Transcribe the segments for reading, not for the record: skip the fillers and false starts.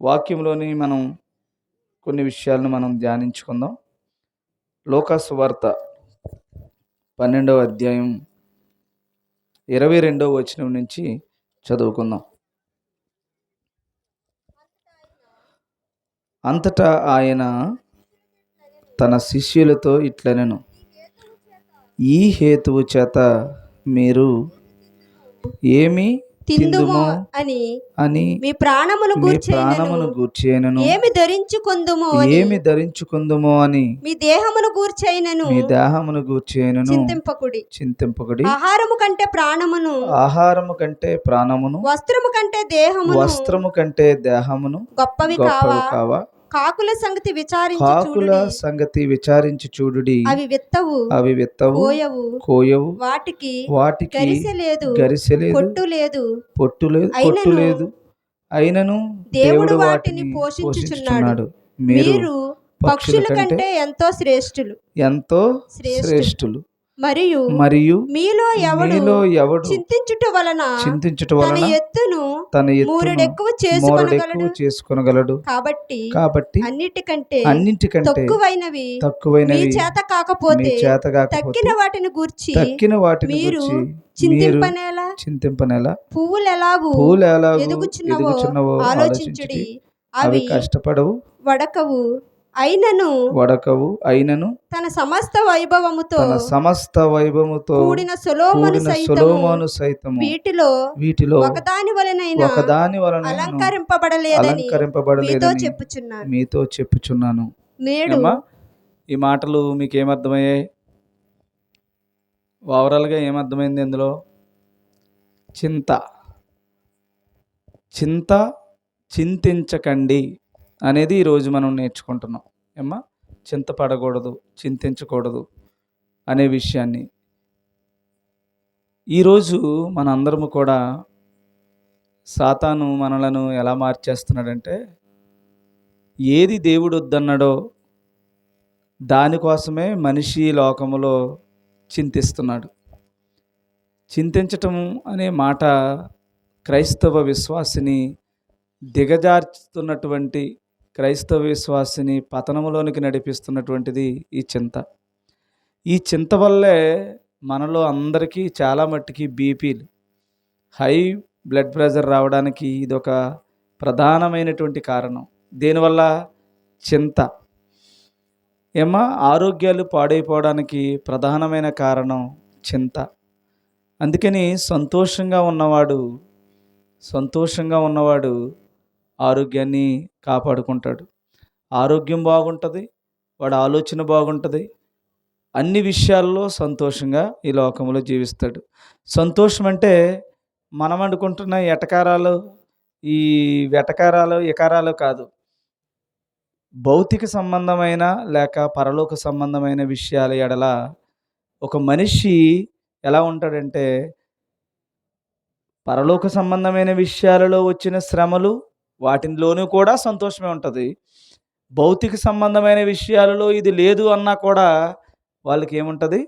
వాక్యంలోని మనం కొన్ని విషయాలను మనం ధ్యానించుకుందాం. లూకా సువార్త 12వ అధ్యాయం 22వ వచనం నుంచి చదువుకుందాం. అంతటా ఆయన తన శిష్యులతో ఇట్లనెను, ఈ హేతువు చేత మీరు ఏమి తిందుమో అని మీ ప్రాణమును గూర్చేనను ఏమి ధరించుకుందుమో అని మీ దేహమును గూర్చేనను చింతింపకుడి. ఆహారము కంటే ప్రాణమును వస్త్రము కంటే దేహమును గొప్పవి కావా. కాకుల సంగతి విచారించి చూడుడి. అవి విత్తవు కోయవు, వాటికి గరిసెలేదు, పొట్టు లేదు. అయినను దేవుడు వాటిని పోషించుచున్నాడు. మీరు పక్షుల కంటే ఎంతో శ్రేష్ఠులు. మరియు మీలో ఎవడు చింతించుట వలన తన ఎత్తును మూరెడెక్కువ చేసుకొనగలడు. కాబట్టి అన్నిటికంటే తక్కువైనవి మీ చేత కాకపోతే తక్కిన వాటిని గూర్చి మీరు చింతింపనేలా. పువ్వులు ఎలాగూ ఎదుగుచున్నవో ఆలోచించుడి. అవి కష్టపడవు, అయినను తన సమస్త వైభవముతో కూడిన సొలొమోను సైతము వీటిలో ఒకదాని వలనైనా అలంకరింపబడలేదని మీతో చెప్పుచున్నాను. నేడు ఈ మాటలు మీకు ఏమర్థమయ్యాయి? ఓవరాల్గా ఏమర్థమైంది? ఇందులో చింతించకండి అనేది ఈరోజు మనం నేర్చుకుంటున్నాం. చింతపడకూడదు, చింతించకూడదు అనే విషయాన్ని. ఈరోజు మనందరము కూడా సాతాను మనలను ఎలా మార్చేస్తున్నాడంటే, ఏది దేవుడు వద్దన్నాడో దానికోసమే మనిషి లోకములో చింతిస్తున్నాడు. చింతించటం అనే మాట క్రైస్తవ విశ్వాసిని దిగజార్చుతున్నటువంటి, క్రైస్తవ విశ్వాసిని పతనములోనికి నడిపిస్తున్నటువంటిది ఈ చింత వల్లే మనలో అందరికీ చాలా మట్టుకి బీపీలు, హై బ్లడ్ ప్రెషర్ రావడానికి ఇదొక ప్రధానమైనటువంటి కారణం. దీనివల్ల చింత. ఆరోగ్యాలు పాడైపోవడానికి ప్రధానమైన కారణం చింత. అందుకని సంతోషంగా ఉన్నవాడు ఆరోగ్యాన్ని కాపాడుకుంటాడు. ఆరోగ్యం బాగుంటుంది, వాడు ఆలోచన బాగుంటుంది, అన్ని విషయాల్లో సంతోషంగా ఈ లోకంలో జీవిస్తాడు. సంతోషం అంటే మనం అనుకుంటున్న ఎకారాలు కాదు. భౌతిక సంబంధమైన లేక పరలోక సంబంధమైన విషయాల ఎడల ఒక మనిషి ఎలా ఉంటాడంటే, పరలోక సంబంధమైన విషయాలలో వచ్చిన శ్రమలు వాటిలోనూ కూడా సంతోషమే ఉంటుంది. భౌతిక సంబంధమైన విషయాలలో ఇది లేదు అన్నా కూడా వాళ్ళకి ఏముంటుంది?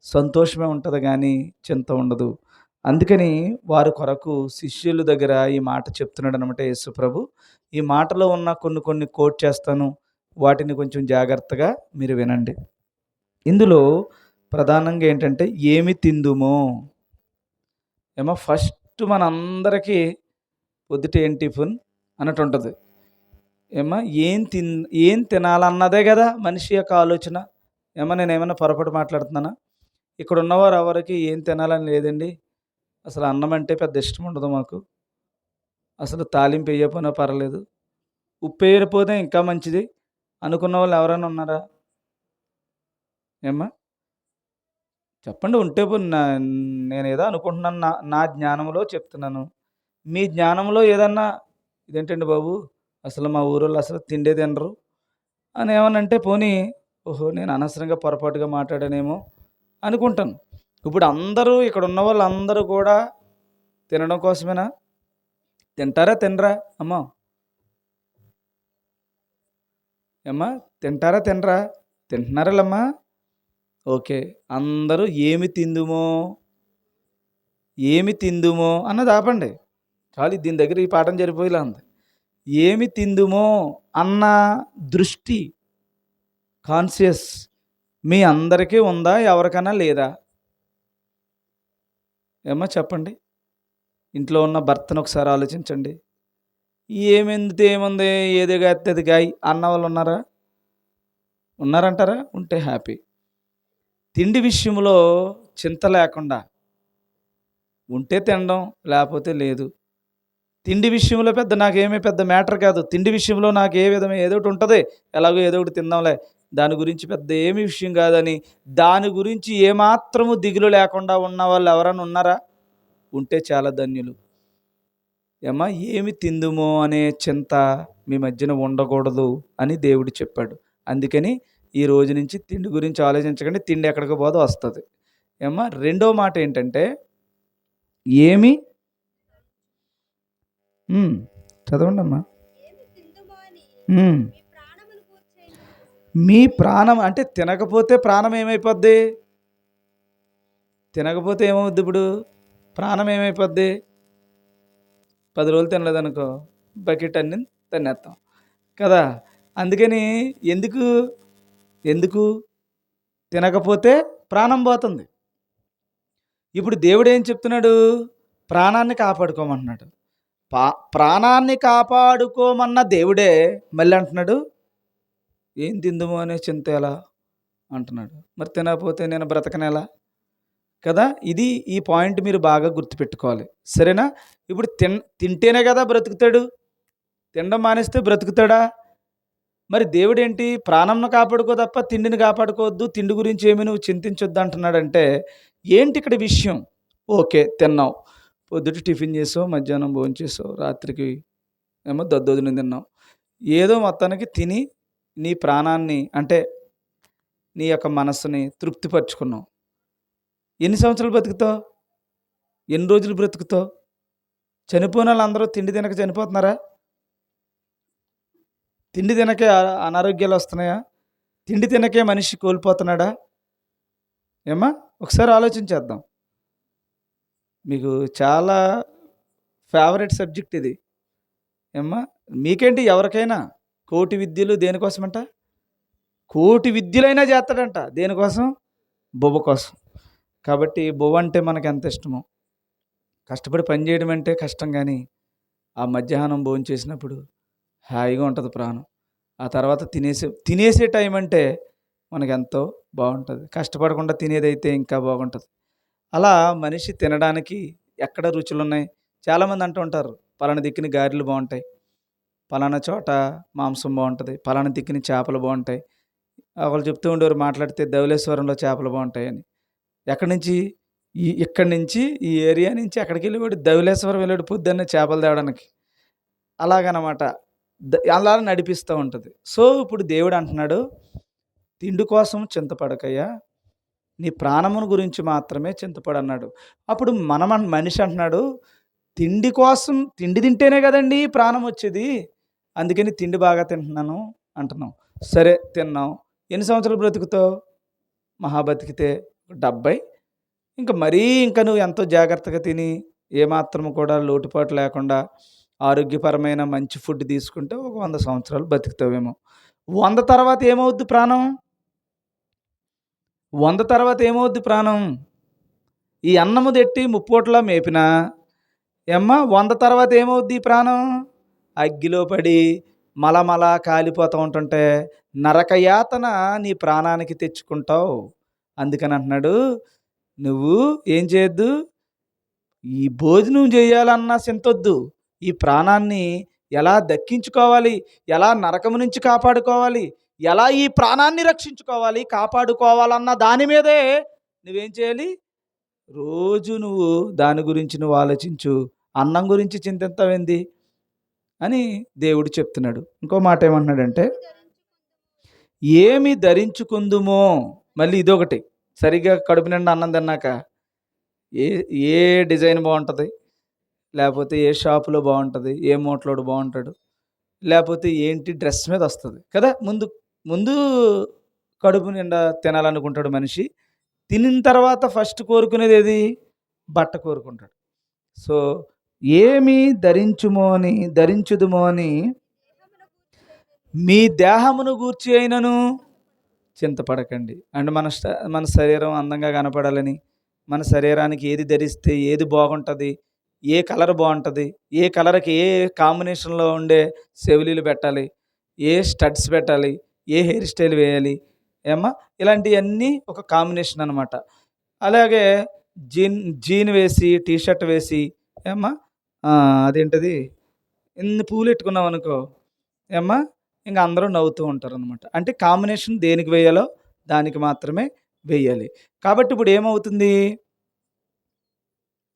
సంతోషమే ఉంటుంది, కానీ చింత ఉండదు. అందుకని వారి కొరకు శిష్యుల దగ్గర ఈ మాట చెప్తున్నాడు అనమాట యేసుప్రభు. ఈ మాటలో ఉన్న కొన్ని కోట్ చేస్తాను, వాటిని కొంచెం జాగ్రత్తగా మీరు వినండి. ఇందులో ప్రధానంగా ఏంటంటే, ఏమి తిందుమో. ఫస్ట్ మనందరికీ పొద్దుట ఏం టిఫిన్ అన్నట్టు ఉంటుంది. ఏం తినాలన్నదే కదా మనిషి యొక్క ఆలోచన. నేనేమన్నా పొరపాటు మాట్లాడుతున్నానా? ఇక్కడ ఉన్నవారు ఎవరికి ఏం తినాలని లేదండి. అసలు అన్నం అంటే పెద్ద ఇష్టం ఉండదు మాకు. అసలు తాలింపు వేయకపోయినా పర్లేదు, ఉప్పు వేయకపోతే ఇంకా మంచిది అనుకున్న వాళ్ళు ఎవరైనా ఉన్నారా? చెప్పండి. ఉంటే నేను ఏదో అనుకుంటున్నాను, నా జ్ఞానంలో చెప్తున్నాను. మీ జ్ఞానంలో ఏదన్నా ఇదేంటండి బాబు, అసలు మా ఊరోళ్ళు అసలు తిండే తినరు అని ఏమనంటే, పోనీ ఓహో నేను అనవసరంగా పొరపాటుగా మాట్లాడానేమో అనుకుంటాను. ఇప్పుడు అందరూ ఇక్కడ ఉన్న వాళ్ళు అందరూ కూడా తినడం కోసమేనా? తింటారా తినరా? తింటారా తినరా? తింటున్నారా? ఓకే. అందరూ ఏమి తిందుమో అన్నది ఆపండి చాలు. దీని దగ్గర ఈ పాఠం జరిపోయేలా ఉంది. ఏమి తిందుమో అన్న దృష్టి, కాన్షియస్ మీ అందరికీ ఉందా, ఎవరికైనా లేదా? ఏమో చెప్పండి. ఇంట్లో ఉన్న భర్తను ఒకసారి ఆలోచించండి. ఏమింది ఏముంది, ఏది అది గాయ అన్న వాళ్ళు ఉన్నారా? ఉన్నారంటారా? ఉంటే హ్యాపీ. తిండి విషయంలో చింత లేకుండా ఉంటే తినడం, లేకపోతే లేదు. తిండి విషయంలో నాకేమీ పెద్ద మ్యాటర్ కాదు. తిండి విషయంలో నాకు ఏ విధమైన ఏదో ఒకటి ఉంటుంది, ఎలాగో ఏదో ఒకటి తిందాంలే, దాని గురించి పెద్ద ఏమీ విషయం కాదని దాని గురించి ఏమాత్రము దిగులు లేకుండా ఉన్న వాళ్ళు ఎవరైనా ఉన్నారా? ఉంటే చాలా ధన్యులు. ఏమా ఏమి తిందుమో అనే చింత మీ మధ్యన ఉండకూడదు అని దేవుడు చెప్పాడు. అందుకని ఈ రోజు నుంచి తిండి గురించి ఆలోచించకండి. తిండి ఎక్కడికి పోదో వస్తుంది. ఏమా రెండో మాట ఏంటంటే ఏమి చదవండి అమ్మా. మీ ప్రాణం అంటే తినకపోతే ప్రాణం ఏమైపోద్ది? తినకపోతే ఏమవుద్ది? ఇప్పుడు ప్రాణం ఏమైపోద్ది? 10 రోజులు తినలేదనుకో బకెట్ అన్ని తినేస్తాం కదా. అందుకని ఎందుకు తినకపోతే ప్రాణం పోతుంది. ఇప్పుడు దేవుడు ఏం చెప్తున్నాడు? ప్రాణాన్ని కాపాడుకోమంటున్నాడు. ప్రాణాన్ని కాపాడుకోమన్న దేవుడే మళ్ళీ అంటున్నాడు ఏం తిందుమో అనే చింత ఎలా అంటున్నాడు. మరి తినకపోతే నేను బ్రతకనేలా కదా. ఈ పాయింట్ మీరు బాగా గుర్తుపెట్టుకోవాలి, సరేనా? ఇప్పుడు తింటేనే కదా బ్రతుకుతాడు. తినడం మానేస్తే బ్రతుకుతాడా? మరి దేవుడు ఏంటి ప్రాణంను కాపాడుకో తప్ప తిండిని కాపాడుకోవద్దు, తిండి గురించి ఏమి నువ్వు చింతించొద్దు అంటున్నాడంటే ఏంటి ఇక్కడ విషయం? ఓకే, తిన్నావు, పొద్దుట టిఫిన్ చేసావు, మధ్యాహ్నం భోజనం చేసావు, రాత్రికి ఏమో దద్దోజనం తిన్నావు, ఏదో మొత్తానికి తిని నీ ప్రాణాన్ని అంటే నీ యొక్క మనస్సుని తృప్తిపరుచుకున్నావు. ఎన్ని సంవత్సరాలు బ్రతుకుతావు? ఎన్ని రోజులు బ్రతుకుతావు? చనిపోయిన వాళ్ళందరూ తిండి తినక చనిపోతున్నారా? తిండి తినకే అనారోగ్యాలు వస్తున్నాయా? తిండి తినకే మనిషి కోల్పోతున్నాడా? ఏమ్మా ఒకసారి ఆలోచించేద్దాం. మీకు చాలా ఫేవరెట్ సబ్జెక్ట్ ఇది. ఏమ్మా మీకేంటి, ఎవరికైనా కోటి విద్యలు దేనికోసమంట? కోటి విద్యలైనా చేస్తాడంట. దేనికోసం? బొవ్వ కోసం. కాబట్టి బొవ్వ అంటే మనకు ఎంత ఇష్టమో. కష్టపడి పని చేయడం అంటే కష్టం, కానీ ఆ మధ్యాహ్నం భోజనం చేసినప్పుడు హాయిగా ఉంటుంది ప్రాణం. ఆ తర్వాత తినేసే టైం అంటే మనకు ఎంతో బాగుంటుంది. కష్టపడకుండా తినేదైతే ఇంకా బాగుంటుంది. అలా మనిషి తినడానికి ఎక్కడ రుచులు ఉన్నాయి? చాలామంది అంటూ ఉంటారు పలానా దిక్కుని గారెలు బాగుంటాయి, పలానా చోట మాంసం బాగుంటుంది, పలానా దిక్కుని చేపలు బాగుంటాయి. ఒకళ్ళు చెప్తూ ఉండేవారు మాట్లాడితే ధవళేశ్వరంలో చేపలు బాగుంటాయని. ఎక్కడి నుంచి? ఇక్కడి నుంచి ఈ ఏరియా నుంచి ఎక్కడికి వెళ్ళేవాడు? ధవళేశ్వరం వెళ్ళాడు పొద్దున్నే చేపలు తేవడానికి. అలాగనమాట. అలా నడిపిస్తూ ఉంటుంది. సో ఇప్పుడు దేవుడు అంటున్నాడు తిండి కోసం చింతపడకయ్యా, నీ ప్రాణమును గురించి మాత్రమే చింతపడన్నాడు. అప్పుడు మనిషి అంటున్నాడు తిండి తింటేనే కదండి ప్రాణం వచ్చేది, అందుకని తిండి బాగా తింటున్నాను అంటున్నావు. సరే తిన్నావు, ఎన్ని సంవత్సరాలు బ్రతుకుతావు? మహా బతికితే 70. ఇంకా నువ్వు ఎంతో జాగ్రత్తగా తిని ఏమాత్రము కూడా లోటుపాటు లేకుండా ఆరోగ్యపరమైన మంచి ఫుడ్ తీసుకుంటే ఒక 100 సంవత్సరాలు బతుకుతావేమో. 100 తర్వాత ఏమవుద్ది ప్రాణం? 100 తర్వాత ఏమవుద్ది ప్రాణం? ఈ అన్నము తెట్టి ముప్పోట్లా మేపినా 100 తర్వాత ఏమవుద్ది ప్రాణం? అగ్గిలో పడి మలమల కాలిపోతూ ఉంటుంటే నరకయాతన నీ ప్రాణానికి తెచ్చుకుంటావు. అందుకని అంటున్నాడు నువ్వు ఏం చేయొద్దు, ఈ భోజనం చేయాలన్నా చింతొద్దు, ఈ ప్రాణాన్ని ఎలా దక్కించుకోవాలి, ఎలా నరకము నుంచి కాపాడుకోవాలి, ఎలా ఈ ప్రాణాన్ని రక్షించుకోవాలి, కాపాడుకోవాలన్న దాని మీదే నువ్వేం చేయాలి? రోజు నువ్వు దాని గురించి నువ్వు ఆలోచించు. అన్నం గురించి చింతించవేంది అని దేవుడు చెప్తున్నాడు. ఇంకో మాట ఏమంటున్నాడంటే ఏమి ధరించుకుందుమో. మళ్ళీ ఇదొకటి, సరిగ్గా కడుపు నిండా అన్నం తిన్నాక ఏ డిజైన్ బాగుంటుంది, లేకపోతే ఏ షాపులో బాగుంటుంది, ఏ మూటలోడు బాగుంటాడు, లేకపోతే ఏంటి డ్రెస్ మీద వస్తుంది కదా. ముందు కడుపు నిండా తినాలనుకుంటాడు మనిషి. తినిన తర్వాత ఫస్ట్ కోరుకునేది ఏది? బట్ట కోరుకుంటాడు. సో ఏమి ధరించుదుమో అని మీ దేహమును గూర్చి అయినను చింతపడకండి. అంటే మన శరీరం అందంగా కనపడాలని, మన శరీరానికి ఏది ధరిస్తే ఏది బాగుంటుంది, ఏ కలర్ బాగుంటుంది, ఏ కలర్కి ఏ కాంబినేషన్లో ఉండే చెవిలీలు పెట్టాలి, ఏ స్టడ్స్ పెట్టాలి, ఏ హెయిర్ స్టైల్ వేయాలి, ఏమ్మా ఇలాంటివన్నీ ఒక కాంబినేషన్ అనమాట. అలాగే జీన్ వేసి టీ షర్ట్ వేసి ఏమ్మా అదేంటది ఇన్ని పూలు పెట్టుకున్నాం అనుకో ఏమ్మా ఇంకా అందరూ నవ్వుతూ ఉంటారు అనమాట. అంటే కాంబినేషన్ దేనికి వేయాలో దానికి మాత్రమే వేయాలి. కాబట్టి ఇప్పుడు ఏమవుతుంది,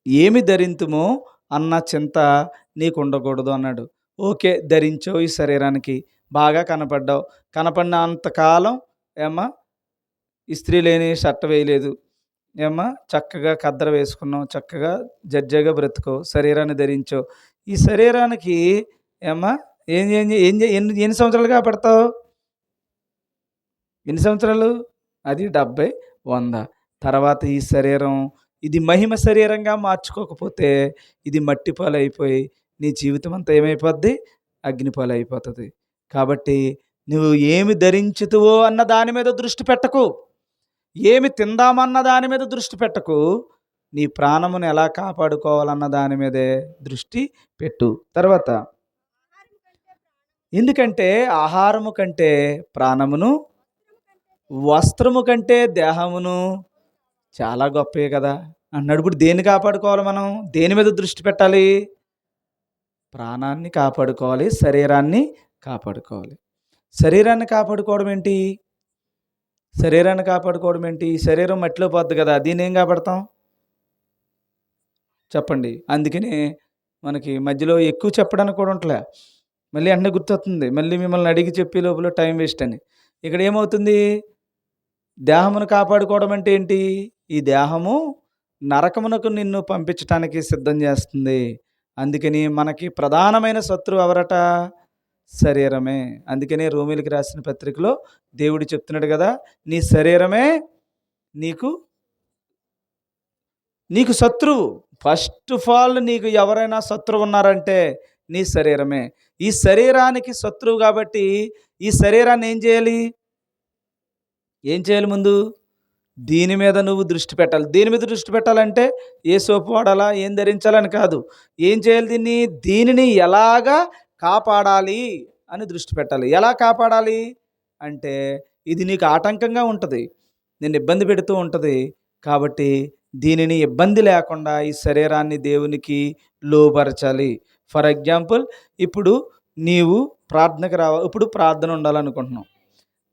ఏమి ధరింతుమో అన్న చింత నీకు ఉండకూడదు అన్నాడు. ఓకే, ధరించావు, ఈ శరీరానికి బాగా కనపడ్డావు, కనపడినంతకాలం ఏమ్మా ఇస్త్రీ లేని షర్ట్ వేయలేదు, ఏమ్మా చక్కగా కద్దర వేసుకున్నావు, చక్కగా జడ్జగా బ్రతుకో, శరీరాన్ని ధరించావు. ఈ శరీరానికి ఏమ్మా ఏం ఏం ఏం ఎన్ని ఎన్ని సంవత్సరాలు కాపాడతావు? ఎన్ని సంవత్సరాలు? అది 70, 100. తర్వాత ఈ శరీరం ఇది మహిమ శరీరంగా మార్చుకోకపోతే ఇది మట్టి పాలైపోయి నీ జీవితం అంతా ఏమైపోద్ది? అగ్నిపాలు అయిపోతుంది. కాబట్టి నువ్వు ఏమి ధరించుతువో అన్న దాని మీద దృష్టి పెట్టకు, ఏమి తిందామన్న దాని మీద దృష్టి పెట్టకు, నీ ప్రాణమును ఎలా కాపాడుకోవాలన్న దాని మీదే దృష్టి పెట్టు. తర్వాత ఎందుకంటే ఆహారము కంటే ప్రాణమును, వస్త్రము కంటే దేహమును చాలా గొప్పే కదా అన్నాడు. ఇప్పుడు దేన్ని కాపాడుకోవాలి, మనం దేని మీద దృష్టి పెట్టాలి? ప్రాణాన్ని కాపాడుకోవాలి, శరీరాన్ని కాపాడుకోవాలి. శరీరాన్ని కాపాడుకోవడం ఏంటి? శరీరాన్ని కాపాడుకోవడం ఏంటి? శరీరం మట్టిలో పోద్ది కదా, దీన్ని ఏం కాపాడతాం చెప్పండి. అందుకనే మనకి మధ్యలో ఎక్కువ చెప్పడానికి కూడా ఉంటలే, మళ్ళీ అన్నీ గుర్తొస్తుంది, మళ్ళీ మిమ్మల్ని అడిగి చెప్పే లోపల టైం వేస్ట్ అని. ఇక్కడ ఏమవుతుంది, దేహమును కాపాడుకోవడం అంటే ఏంటి? ఈ దేహము నరకమునకు నిన్ను పంపించటానికి సిద్ధం చేస్తుంది. అందుకని మనకి ప్రధానమైన శత్రువు ఎవరట? శరీరమే. అందుకనే రోమీయులకు రాసిన పత్రికలో దేవుడు చెప్తున్నాడు కదా, నీ శరీరమే నీకు నీకు శత్రువు. ఫస్ట్ ఆఫ్ ఆల్ నీకు ఎవరైనా శత్రువు ఉన్నారంటే నీ శరీరమే. ఈ శరీరానికి శత్రువు కాబట్టి ఈ శరీరాన్ని ఏం చేయాలి? ముందు దీని మీద నువ్వు దృష్టి పెట్టాలి. దీని మీద దృష్టి పెట్టాలంటే ఏ సోపు వాడాలా, ఏం ధరించాలని కాదు, ఏం చేయాలి? దీనిని ఎలాగా కాపాడాలి అని దృష్టి పెట్టాలి. ఎలా కాపాడాలి అంటే ఇది నీకు ఆటంకంగా ఉంటుంది, నిన్ను ఇబ్బంది పెడుతూ ఉంటుంది. కాబట్టి దీనిని ఇబ్బంది లేకుండా ఈ శరీరాన్ని దేవునికి లోబరచాలి. ఫర్ ఎగ్జాంపుల్, ఇప్పుడు నీవు ప్రార్థనకు ఇప్పుడు ప్రార్థన ఉండాలనుకుంటున్నావు,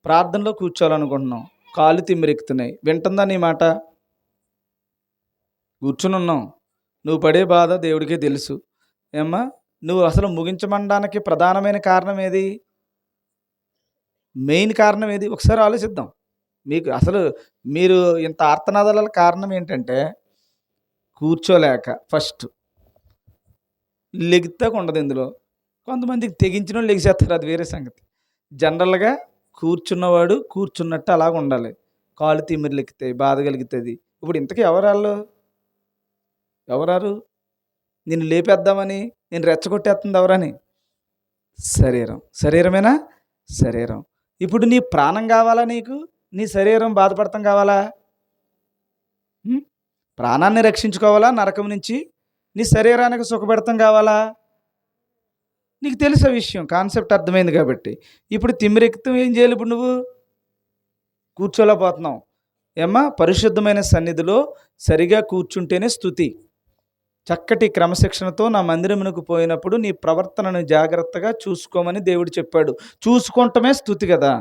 ప్రార్థనలో కూర్చోవాలనుకుంటున్నావు, కాళ్ళు తిమ్మిరెక్కుతున్నాయి, వింటుందా నీ మాట? కూర్చుని ఉన్నావు, నువ్వు పడే బాధ దేవుడికే తెలుసు. ఏమ్మా నువ్వు అసలు ముగించమనడానికి ప్రధానమైన కారణం ఏది? మెయిన్ కారణం ఏది? ఒకసారి ఆలోచిద్దాం. మీకు అసలు మీరు ఇంత ఆర్తనాదాల కారణం ఏంటంటే కూర్చోలేక. ఫస్ట్ లెగితాక ఉండదు ఇందులో. కొంతమందికి తెగించిన వాళ్ళు లెగిసేస్తారు, అది వేరే సంగతి. జనరల్గా కూర్చున్నవాడు కూర్చున్నట్టు అలాగ ఉండాలి. కాళ్ళు తిమ్మిరి లెక్కుతాయి, బాధ కలుగుతుంది. ఇప్పుడు ఇంతకీ ఎవరారు నిన్ను లేపేద్దామని, నేను రెచ్చగొట్టేస్తుంది ఎవరని? శరీరమేనా? శరీరం. ఇప్పుడు నీ ప్రాణం కావాలా నీకు? నీ శరీరం బాధపడతాం కావాలా? ప్రాణాన్ని రక్షించుకోవాలా నరకం నుంచి? నీ శరీరానికి సుఖపెడతాం కావాలా? నీకు తెలుసా విషయం, కాన్సెప్ట్ అర్థమైంది కాబట్టి. ఇప్పుడు తిమ్మిరెక్కుతూ ఏం చేయాలి? ఇప్పుడు నువ్వు కూర్చోలేకపోతున్నావు. ఏమ్మా పరిశుద్ధమైన సన్నిధిలో సరిగా కూర్చుంటేనే స్తుతి. చక్కటి క్రమశిక్షణతో నా మందిరమునకు పోయినప్పుడు నీ ప్రవర్తనను జాగ్రత్తగా చూసుకోమని దేవుడు చెప్పాడు. చూసుకోవటమే స్తుతి కదా,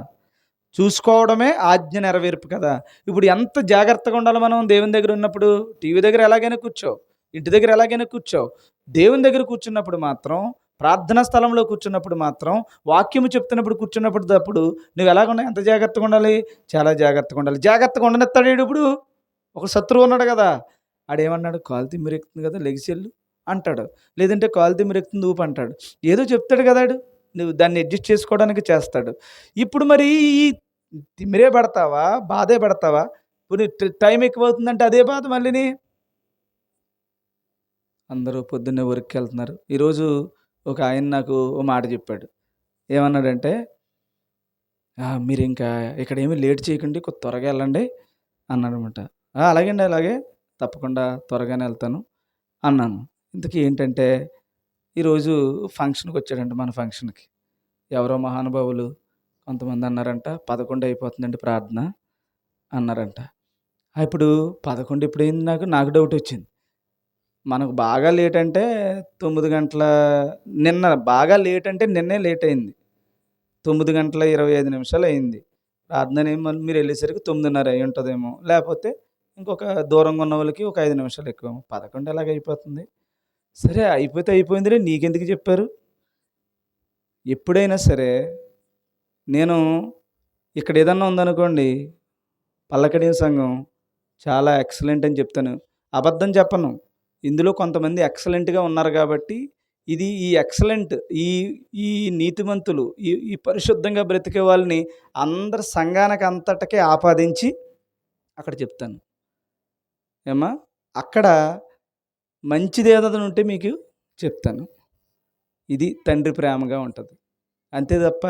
చూసుకోవడమే ఆజ్ఞ నెరవేర్పు కదా. ఇప్పుడు ఎంత జాగ్రత్తగా ఉండాలి మనం దేవుని దగ్గర ఉన్నప్పుడు? టీవీ దగ్గర ఎలాగైనా కూర్చో, ఇంటి దగ్గర ఎలాగైనా కూర్చో, దేవుని దగ్గర కూర్చున్నప్పుడు మాత్రం, ప్రార్థనా స్థలంలో కూర్చున్నప్పుడు మాత్రం, వాక్యము చెప్తున్నప్పుడు కూర్చున్నప్పుడు తప్పుడు నువ్వు ఎలాగున్నావు? ఎంత జాగ్రత్తగా ఉండాలి? చాలా జాగ్రత్తగా ఉండాలి. జాగ్రత్తగా ఉండనిస్తాడు. ఇప్పుడు ఒక శత్రువు ఉన్నాడు కదా, ఆడేమన్నాడు? కాలు తిమ్మిరెక్కుతుంది కదా, లెగిసెళ్ళు అంటాడు. లేదంటే కాలు తిమ్మిరెక్కుతుంది ఊపు అంటాడు. ఏదో చెప్తాడు కదా, నువ్వు దాన్ని అడ్జస్ట్ చేసుకోవడానికి చేస్తాడు. ఇప్పుడు మరి ఈ తిమ్మిరే పడతావా, బాధే పడతావా? ఇప్పుడు టైం ఎక్కువ అవుతుందంటే అదే బాధ మళ్ళీని. అందరూ పొద్దున్నే వర్క్‌కి వెళ్తున్నారు. ఈరోజు ఒక ఆయన నాకు ఓ మాట చెప్పాడు. ఏమన్నాడంటే, "మీరింకా ఇక్కడేమి లేట్ చేయకండి. కొద్దిగా త్వరగా వెళ్ళండి" అన్నాడనమాట. అలాగేండి, అలాగే. తప్పకుండా త్వరగానే వెళ్తాను" అన్నాను. ఇంతకీ ఏంటంటే, ఈరోజు ఫంక్షన్‌కొచ్చాడంట, మన ఫంక్షన్‌కి. ఎవరో మహానుభావులు కొంతమంది అన్నారంట, 11 అయిపోతుందండి ప్రార్థన అన్నారంట. ఇప్పుడు 11 ఎప్పుడయింది నాకు డౌటొచ్చింది. మనకు బాగా లేట్ అంటే 9 గంటల నిన్న బాగా లేట్ అంటే నిన్నే లేట్ అయింది. 9 గంటల 25 నిమిషాలు అయింది. ప్రార్థనేమో మళ్ళీ మీరెళ్ళేసరికి 9:30 అయ్యుంటదేమో. లేపోతే ఇంకొక దూరంగా ఉన్న వాళ్ళకి ఒక 5 నిమిషాలు ఎక్కువేమో. 11 ఎలాగయిపోతుంది? సరే అయిపోతే అయిపోయిందిలే, నీకెందుకు చెప్పారు? ఎప్పుడైనా సరే నేను ఇక్కడ ఏదన్నా ఉందనుకోండి, పల్లకడేం సంఘం చాలా ఎక్సలెంట్ అని చెప్తాను. అబద్ధం చెప్పను. ఇందులో కొంతమంది ఎక్సలెంట్‌గా ఉన్నారు కాబట్టి, ఈ ఎక్సలెంట్ ఈ ఈ నీతిమంతులు, ఈ ఈ పరిశుద్ధంగా బ్రతికే వాళ్ళని అందరి సంఘానికి అంతటికి ఆపాదించి అక్కడ చెప్తాను. ఏమ్మా? అక్కడ మంచిదేదైనా ఉంటే మీకు చెప్తాను. ఇది తండ్రి ప్రేమగా ఉంటది. అంతే తప్ప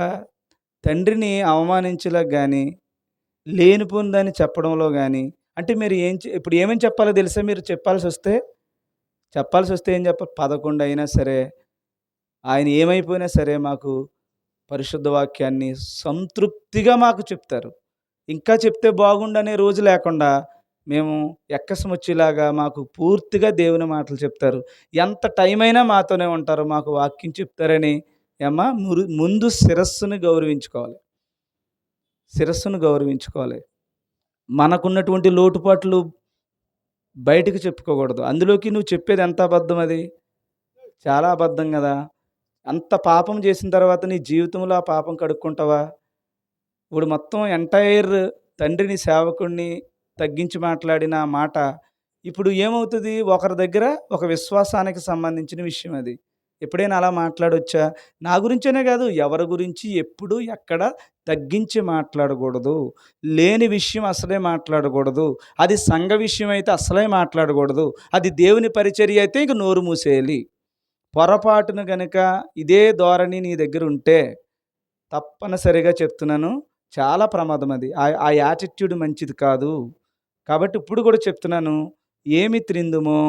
తండ్రిని అవమానించేలా గానీ, లేనిపోనిదాన్ని చెప్పడంలో గానీ, అంటే మీరు ఇప్పుడు ఏమని చెప్పాలో తెలుసా? మీరు చెప్పాల్సొస్తే ఏం చెప్పాలి? 11 అయినా సరే, ఆయన ఏమైపోయినా సరే మాకు పరిశుద్ధ వాక్యాన్ని సంతృప్తిగా మాకు చెప్తారు. ఇంకా చెప్తే బాగుండనే రోజు లేకుండా మేము ఎక్కసమొచ్చేలాగా మాకు పూర్తిగా దేవుని మాటలు చెప్తారు. ఎంత టైమైనా మాతోనే ఉంటారు. మాకు వాక్యం చెప్తారని ఏమ్మా ముందు శిరస్సుని గౌరవించుకోవాలి. శిరస్సును గౌరవించుకోవాలి. మనకున్నటువంటి లోటుపాట్లు బయటకి చెప్పుకోకూడదు. అందులోకి నువ్వు చెప్పేది ఎంత అబద్ధం అది? చాలా అబద్ధం గదా! అంత పాపం చేసిన తర్వాత నీ జీవితంలో ఆ పాపం కడుక్కుంటావా? ఇప్పుడు మొత్తం ఎంటైర్ తండ్రిని, సేవకుడిని తగ్గించి మాట్లాడిన ఆ మాట ఇప్పుడు ఏమవుతది? ఒకరి దగ్గర ఒక విశ్వాసానికి సంబంధించిన విషయం అది. ఎప్పుడైనా అలా మాట్లాడొచ్చా? నా గురించనే గాదు, ఎవరి గురించి ఎప్పుడు, ఎక్కడ తగ్గించి మాట్లాడకూడదు. లేని విషయం అసలే మాట్లాడకూడదు. అది సంఘ విషయం అయితే అస్సలే మాట్లాడకూడదు. అది దేవుని పరిచర్య అయితే ఇంక నోరు మూసేయాలి. పొరపాటున గనక ఇదే ధోరణి నీ దగ్గరుంటే తప్పనిసరిగా చెప్తున్నాను, చాలా ప్రమాదం అది. ఆ యాటిట్యూడ్ మంచిది కాదు. కాబట్టి ఇప్పుడు కూడా చెప్తున్నాను, ఏమి త్రిందుమో,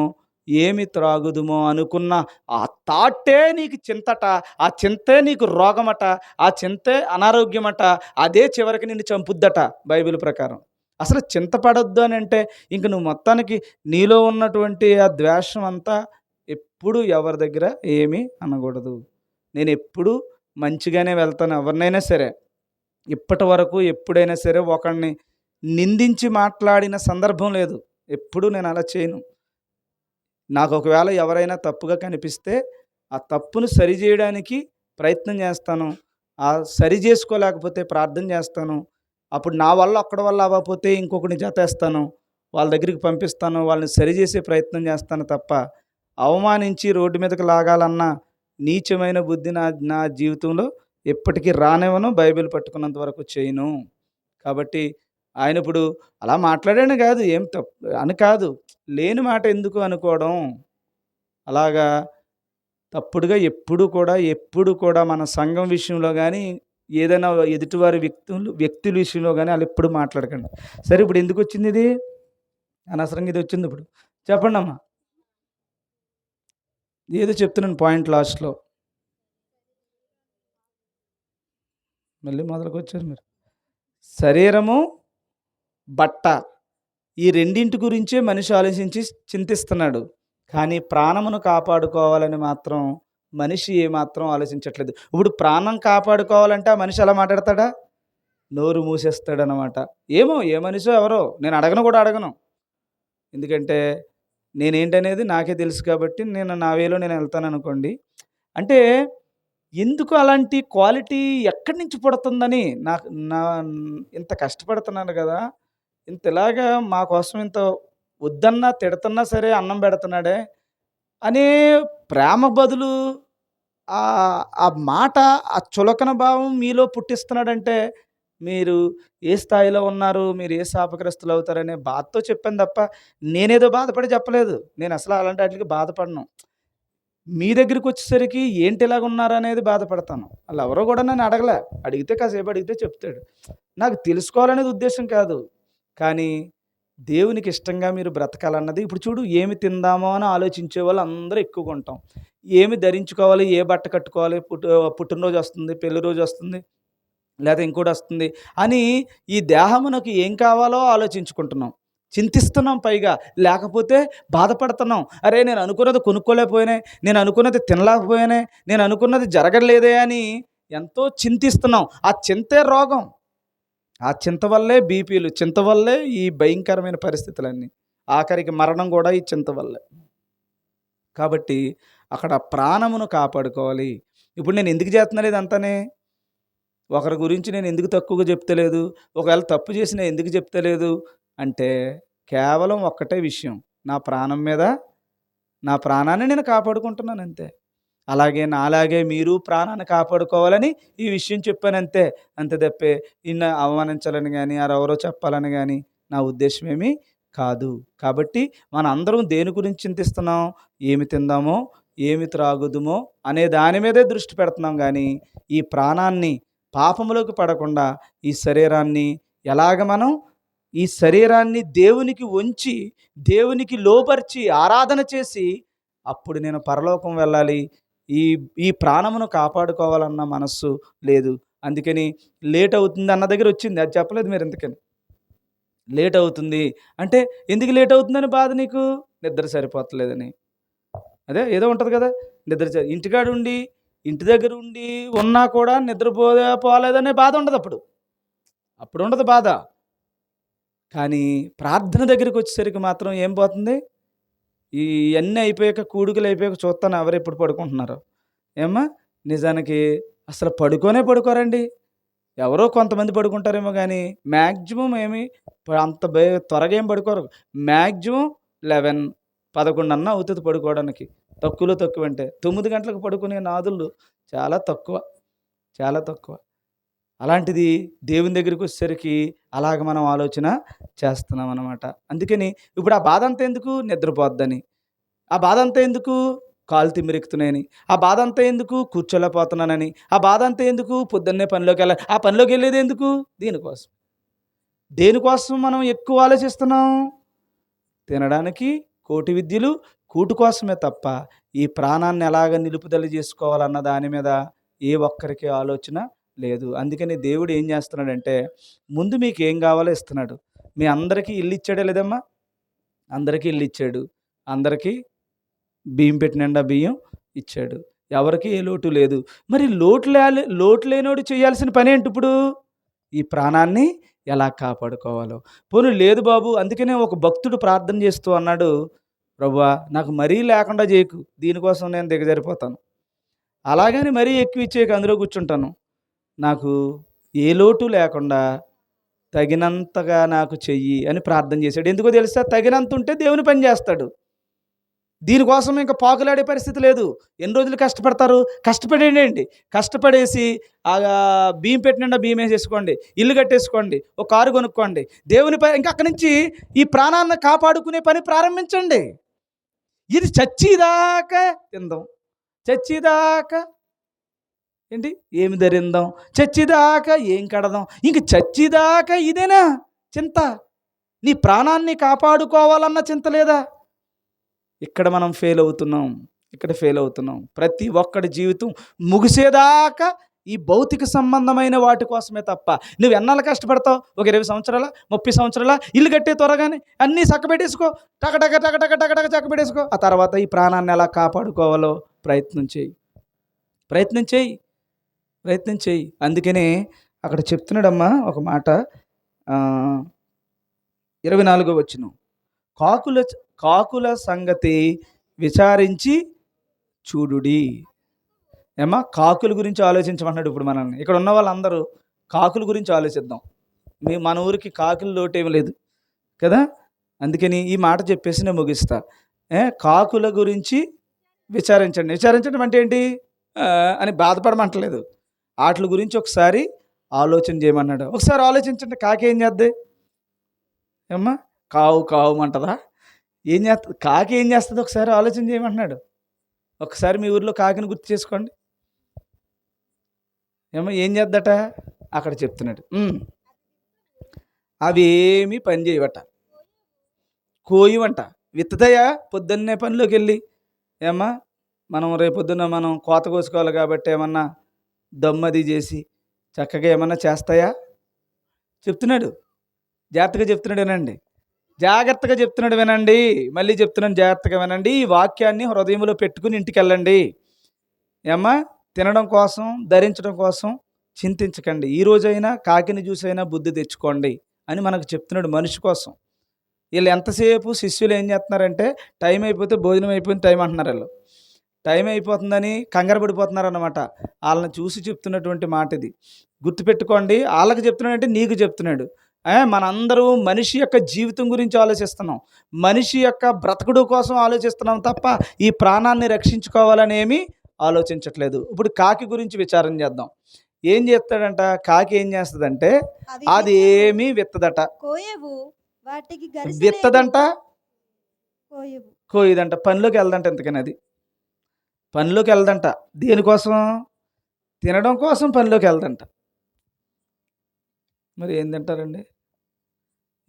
ఏమి త్రాగుదుమో అనుకున్న ఆ థాటే నీకు చింతట, ఆ చింతే నీకు రోగమట, ఆ చింతే అనారోగ్యమట, అదే చివరికి నిన్ను చంపుద్దట బైబిల్ ప్రకారం. అసలు చింతపడొద్దు అని అంటే ఇంక నువ్వు మొత్తానికి నీలో ఉన్నటువంటి ఆ ద్వేషం అంతా ఎప్పుడు ఎవరి దగ్గర ఏమీ అనకూడదు. నేనెప్పుడూ మంచిగానే వెళ్తాను ఎవరినైనా సరే. ఇప్పటి వరకు ఎప్పుడైనా సరే ఒకడిని నిందించి మాట్లాడిన సందర్భం లేదు. ఎప్పుడూ నేను అలా చేయను. నాకు ఒకవేళ ఎవరైనా తప్పుగా కనిపిస్తే ఆ తప్పును సరిజేయడానికి ప్రయత్నం చేస్తాను. సరి చేసుకోలేకపోతే ప్రార్థన చేస్తాను. అప్పుడు నా వల్ల ఒక్కడి వల్ల అవ్వకపోతే ఇంకొకడిని జతేస్తాను. వాళ్ళ దగ్గరికి పంపిస్తాను. వాళ్ళని సరిచేసే ప్రయత్నం చేస్తాను తప్ప, అవమానించి రోడ్డు మీదకి లాగాలన్న నీచమైన బుద్ధి నా జీవితంలో ఎప్పటికీ రానివ్వను. బైబిల్ పట్టుకున్నంత వరకు చేయను. కాబట్టి ఆయన ఇప్పుడు అలా మాట్లాడాను కాదు, ఏం అని కాదు. లేని మాట ఎందుకు అనుకోవడం? అలాగా తప్పుడుగా ఎప్పుడు కూడా మన సంఘం విషయంలో గానీ, ఏదైనా ఎదుటివారి వ్యక్తుల విషయంలో గానీ ఆళ్ళెప్పుడు మాట్లాడకండి. సరే ఇప్పుడు ఎందుకొచ్చిందిది? అనవసరంగా ఇదొచ్చిందిప్పుడు. చెప్పండమ్మా. ఏదో చెప్తున్నాను పాయింట్ లాస్ట్‌లో. మళ్ళీ మొదలుకొచ్చారు మీరు. శరీరము, బట్ట, ఈ రెండింటి గురించే మనిషి ఆలోచించి చింతిస్తున్నాడు. కానీ ప్రాణమును కాపాడుకోవాలని మాత్రం మనిషి ఏమాత్రం ఆలోచించట్లేదు. ఇప్పుడు ప్రాణం కాపాడుకోవాలంటే ఆ మనిషి ఎలా మాట్లాడతాడా? నోరు మూసేస్తాడనమాట. ఏమో ఏ మనిషో ఎవరో నేను అడగను. ఎందుకంటే నేనేంటనేది నాకే తెలుసు కాబట్టి నేను నా వేలో నేను వెళ్తాననుకోండి. అంటే ఎందుకు అలాంటి క్వాలిటీ ఎక్కడి నుంచి పుడుతుందని నాకు ఇంత కష్టపడుతున్నాను గదా! ఇలాగా మా కోసం ఇంత వద్దన్నా, తిడతన్నా సరే అన్నం పెడుతున్నాడే అనే ప్రేమ బదులు ఆ మాట, ఆ చులకన భావం మీలో పుట్టిస్తున్నాడంటే మీరు ఏ స్థాయిలో ఉన్నారు, మీరు ఏ శాపగ్రస్తులు అవుతారనే బాధతో చెప్పాను తప్ప, నేనేదో బాధపడి చెప్పలేదు. నేను అసలు అలాంటి వాటికి బాధపడను. మీ దగ్గరికొచ్చేసరికి ఏంటి ఇలాగున్నారనేది బాధపడతాను. ఆళ్ళెవరో గూడా నన్ను అడగలే. అడిగితే కాసేపు అడిగితే చెప్తాడు. నాకు తెలుసుకోవాలనేది ఉద్దేశ్యం కాదు. కానీ దేవునికి ఇష్టంగా మీరు బ్రతకాలన్నది ఇప్పుడు చూడు, ఏమి తిందామో అని ఆలోచించే వాళ్ళు అందరూ ఎక్కువగా ఉంటాం. ఏమి ధరించుకోవాలి, ఏ బట్ట కట్టుకోవాలి, పుట్టినరోజు వస్తుంది, పెళ్లి రోజు వస్తుంది, లేదా ఇంకోటొస్తుంది అని ఈ దేహమునకు ఏం కావాలో ఆలోచించుకుంటున్నాం. చింతిస్తున్నాం పైగా. లేకపోతే బాధపడుతున్నాం. అరే! నేను అనుకున్నది కొనుక్కోలేకపోయానే, నేను అనుకున్నది తినలేకపోయానే, నేను అనుకున్నది జరగలేదే అని ఎంతో చింతిస్తున్నాం. ఆ చింతే రోగం. ఆ చింత వల్లే బీపీలు, చింత వల్లే ఈ భయంకరమైన పరిస్థితులన్నీ. ఆఖరికి మరణం కూడా ఈ చింత వల్లే. కాబట్టి అక్కడ ప్రాణమును కాపాడుకోవాలి. ఇప్పుడు నేను ఎందుకు చేస్తున్నాను ఇదంతానే? ఒకరి గురించి నేను ఎందుకు తక్కువగా చెప్తలేదు, ఒకవేళ తప్పు చేసి నేను ఎందుకు చెప్తలేదు అంటే కేవలం ఒక్కటే విషయం, నా ప్రాణం మీద, నా ప్రాణాన్ని నేను కాపాడుకుంటున్నాను అంతే. అలాగే నాలాగే మీరు ప్రాణాన్ని కాపాడుకోవాలని ఈ విషయం చెప్పానంతే. అంతే తప్పే ఈయన్ని అవమానించాలని కానీ, ఎవరో చెప్పాలని కానీ నా ఉద్దేశం ఏమీ కాదు. కాబట్టి మనందరం దేని గురించి చింతిస్తున్నాం? ఏమి తిందామో, ఏమి త్రాగుదుమో అనే దాని మీదే దృష్టి పెడుతున్నాం కానీ, ఈ ప్రాణాన్ని పాపములోకి పడకుండా ఈ శరీరాన్ని ఎలాగ మనం ఈ శరీరాన్ని దేవునికి వంచి, దేవునికి లోపరిచి ఆరాధన చేసి అప్పుడు నేను పరలోకం వెళ్ళాలి, ఈ ఈ ప్రాణమును కాపాడుకోవాలన్న మనస్సు లేదు. అందుకని లేట్ అవుతుంది అన్న దగ్గర వచ్చింది. అది చెప్పలేదు మీరు ఎందుకని. లేట్ అవుతుంది అంటే ఎందుకు లేట్ అవుతుందని బాధ నీకు? నిద్ర సరిపోతలేదని. అదే ఏదో ఉంటుంది కదా, ఇంటికాడ ఉండి, ఇంటి దగ్గర ఉండి ఉన్నా కూడా పోలేదనే బాధ ఉండదు అప్పుడు ఉండదు బాధ. కానీ ప్రార్థన దగ్గరికి వచ్చేసరికి మాత్రం ఏం పోతుంది? ఇవన్నీ అయిపోయాక, కూడుకులు అయిపోయాక చూస్తాను ఎవరు ఎప్పుడు పడుకుంటున్నారు. ఏమ్మా, నిజానికి అసలు పడుకోరండి. ఎవరో కొంతమంది పడుకుంటారేమో కానీ మ్యాక్సిమం అంత త్వరగా ఏం పడుకోరు. మ్యాక్సిమం 11, 11 అన్నా అవుతుంది పడుకోవడానికి. తక్కువలో తక్కువ అంటే 9 గంటలకు పడుకునే నాదులు చాలా తక్కువ, చాలా తక్కువ. అలాంటిది దేవుని దగ్గరికి వచ్చేసరికి అలాగ మనం ఆలోచన చేస్తున్నాం అన్నమాట. అందుకని ఇప్పుడు ఆ బాధ అంతా ఎందుకు? నిద్రపోద్దని. ఆ బాధ అంతా ఎందుకు? కాళ్ళు తిమ్మిరెక్కుతున్నాయని. ఆ బాధ అంతా ఎందుకు? కూర్చోలేకపోతున్నానని. ఆ బాధ అంతా ఎందుకు? పొద్దున్నే పనిలోకి వెళ్ళాలి. ఆ పనిలోకి వెళ్ళేది ఎందుకు? దీనికోసం. దేనికోసం మనం ఎక్కువ ఆలోచిస్తున్నాం? తినడానికి కోటి విద్యలు, కూటు కోసమే తప్ప ఈ ప్రాణాన్ని ఎలాగ నిలుపుదల చేసుకోవాలన్న దాని మీద ఏ ఒక్కరికి ఆలోచన లేదు. అందుకని దేవుడు ఏం చేస్తున్నాడంటే ముందు మీకు ఏం కావాలో ఇస్తున్నాడు. మీ అందరికీ ఇల్లు ఇచ్చాడే లేదమ్మా? అందరికీ ఇల్లు ఇచ్చాడు. అందరికీ బియ్యం పెట్టి నిండా బియ్యం ఇచ్చాడు. ఎవరికి ఏ లోటు లేదు. మరి లోటు లేనోడు చేయాల్సిన పని ఏంటి ఇప్పుడు? ఈ ప్రాణాన్ని ఎలా కాపాడుకోవాలో. పోనీ లేదు బాబు, అందుకనే ఒక భక్తుడు ప్రార్థన చేస్తూ అన్నాడు, ప్రభువా నాకు మరీ లేకుండా చేయకు, దీనికోసం నేను దిగజారిపోతాను. అలాగని మరీ ఎక్కువ ఇచ్చేయక అందులో కూర్చుంటాను. నాకు ఏ లోటు లేకుండా తగినంతగా నాకు చెయ్యి అని ప్రార్థన చేశాడు. ఎందుకో తెలుసా? తగినంత ఉంటే దేవుని పని చేస్తాడు. దీనికోసం ఇంకా పాకులాడే పరిస్థితి లేదు. ఎన్ని రోజులు కష్టపడతారు? కష్టపడేయండి. కష్టపడేసి బియ్యం పెట్టినండా బియ్యం వేసేసుకోండి, ఇల్లు కట్టేసుకోండి, ఒక కారు కొనుక్కోండి. దేవుని పని ఇంకా అక్కడి నుంచి ఈ ప్రాణాన్ని కాపాడుకునే పని ప్రారంభించండి. ఇది చచ్చిదాకా తిందాం, చచ్చిదాకా ఏంటి ఏమి ధరిందాం, చచ్చిదాకా ఏం కడదాం, ఇంక చచ్చిదాకా ఇదేనా చింత? నీ ప్రాణాన్ని కాపాడుకోవాలన్న చింత లేదా? ఇక్కడ మనం ఫెయిల్ అవుతున్నాం. ప్రతి ఒక్కడి జీవితం ముగిసేదాకా ఈ భౌతిక సంబంధమైన వాటి కోసమే తప్ప నువ్వు ఎన్నాళ్ళు కష్టపడతావు? ఒక 20 సంవత్సరాల 30 సంవత్సరాల ఇల్లు కట్టే త్వరగానే అన్నీ చక్కబెట్టేసుకో, టక చక్కబెట్టేసుకో. ఆ తర్వాత ఈ ప్రాణాన్ని ఎలా కాపాడుకోవాలో ప్రయత్నం చేయి. అందుకనే అక్కడ చెప్తున్నాడమ్మా ఒక మాట, 24వ వచనం, కాకుల సంగతి విచారించి చూడుడి. ఏమా, కాకుల గురించి ఆలోచించమన్నాడు ఇప్పుడు మనల్ని. ఇక్కడ ఉన్న వాళ్ళందరూ కాకుల గురించి ఆలోచిద్దాం. మన ఊరికి కాకుల లోటేమి లేదు కదా. అందుకని ఈ మాట చెప్పేసి నేను ముగిస్తా. కాకుల గురించి విచారించండి అంటే ఏంటి అని బాధపడమంటలేదు. వాటి గురించి ఒకసారి ఆలోచన చేయమన్నాడు. ఒకసారి ఆలోచించండి, కాకి ఏం చేద్ది? ఏమ్మా, కావు కావుమంటదా? ఏం చేస్తుంది కాకి? ఏం చేస్తుంది? ఒకసారి ఆలోచన చేయమంటున్నాడు. ఒకసారి మీ ఊర్లో కాకిని గుర్తు చేసుకోండి. ఏమో ఏం చేద్దట అక్కడ చెప్తున్నాడు. అవి ఏమీ పని చేయవట, కోయవంట. విత్తదయ్యా పొద్దున్నే పనిలోకి వెళ్ళి. ఏమ్మా, మనం రేపొద్దున మనం కోత కోసుకోవాలి కాబట్టి ఏమన్నా దమ్మది చేసి చక్కగా ఏమన్నా చేస్తాయా? చెప్తున్నాడు, జాగ్రత్తగా చెప్తున్నాడు వినండి, జాగ్రత్తగా చెప్తున్నాడు వినండి. మళ్ళీ చెప్తున్నాను, జాగ్రత్తగా వినండి. ఈ వాక్యాన్ని హృదయంలో పెట్టుకుని ఇంటికి వెళ్ళండి. ఏమ్మా, తినడం కోసం, ధరించడం కోసం చింతించకండి. ఈ రోజైనా కాకిని చూసైనా బుద్ధి తెచ్చుకోండి అని మనకు చెప్తున్నాడు మనిషి కోసం. వీళ్ళు ఎంతసేపు శిష్యులు ఏం చేస్తున్నారంటే, టైం అయిపోతే భోజనం అయిపోయింది టైం అంటున్నారు. వీళ్ళు టైం అయిపోతుందని కంగారు పడిపోతున్నారు అన్నమాట. వాళ్ళని చూసి చెప్తున్నటువంటి మాట ఇది. గుర్తుపెట్టుకోండి, వాళ్ళకి చెప్తున్నాడంటే నీకు చెప్తున్నాడు. మనందరూ మనిషి యొక్క జీవితం గురించి ఆలోచిస్తున్నాం, మనిషి యొక్క బ్రతకుడు కోసం ఆలోచిస్తున్నాం తప్ప ఈ ప్రాణాన్ని రక్షించుకోవాలని ఏమీ ఆలోచించట్లేదు. ఇప్పుడు కాకి గురించి విచారం చేద్దాం. ఏం చేస్తాడంట? కాకి ఏం చేస్తుందంటే అది ఏమీ విత్తదట, విత్తదంట, కోయదంట, పనిలోకి వెళ్దంట. ఎందుకని అది పనిలోకి వెళ్దంట? దేనికోసం? తినడం కోసం పనిలోకి వెళ్దంట. మరి ఏం తింటారండి?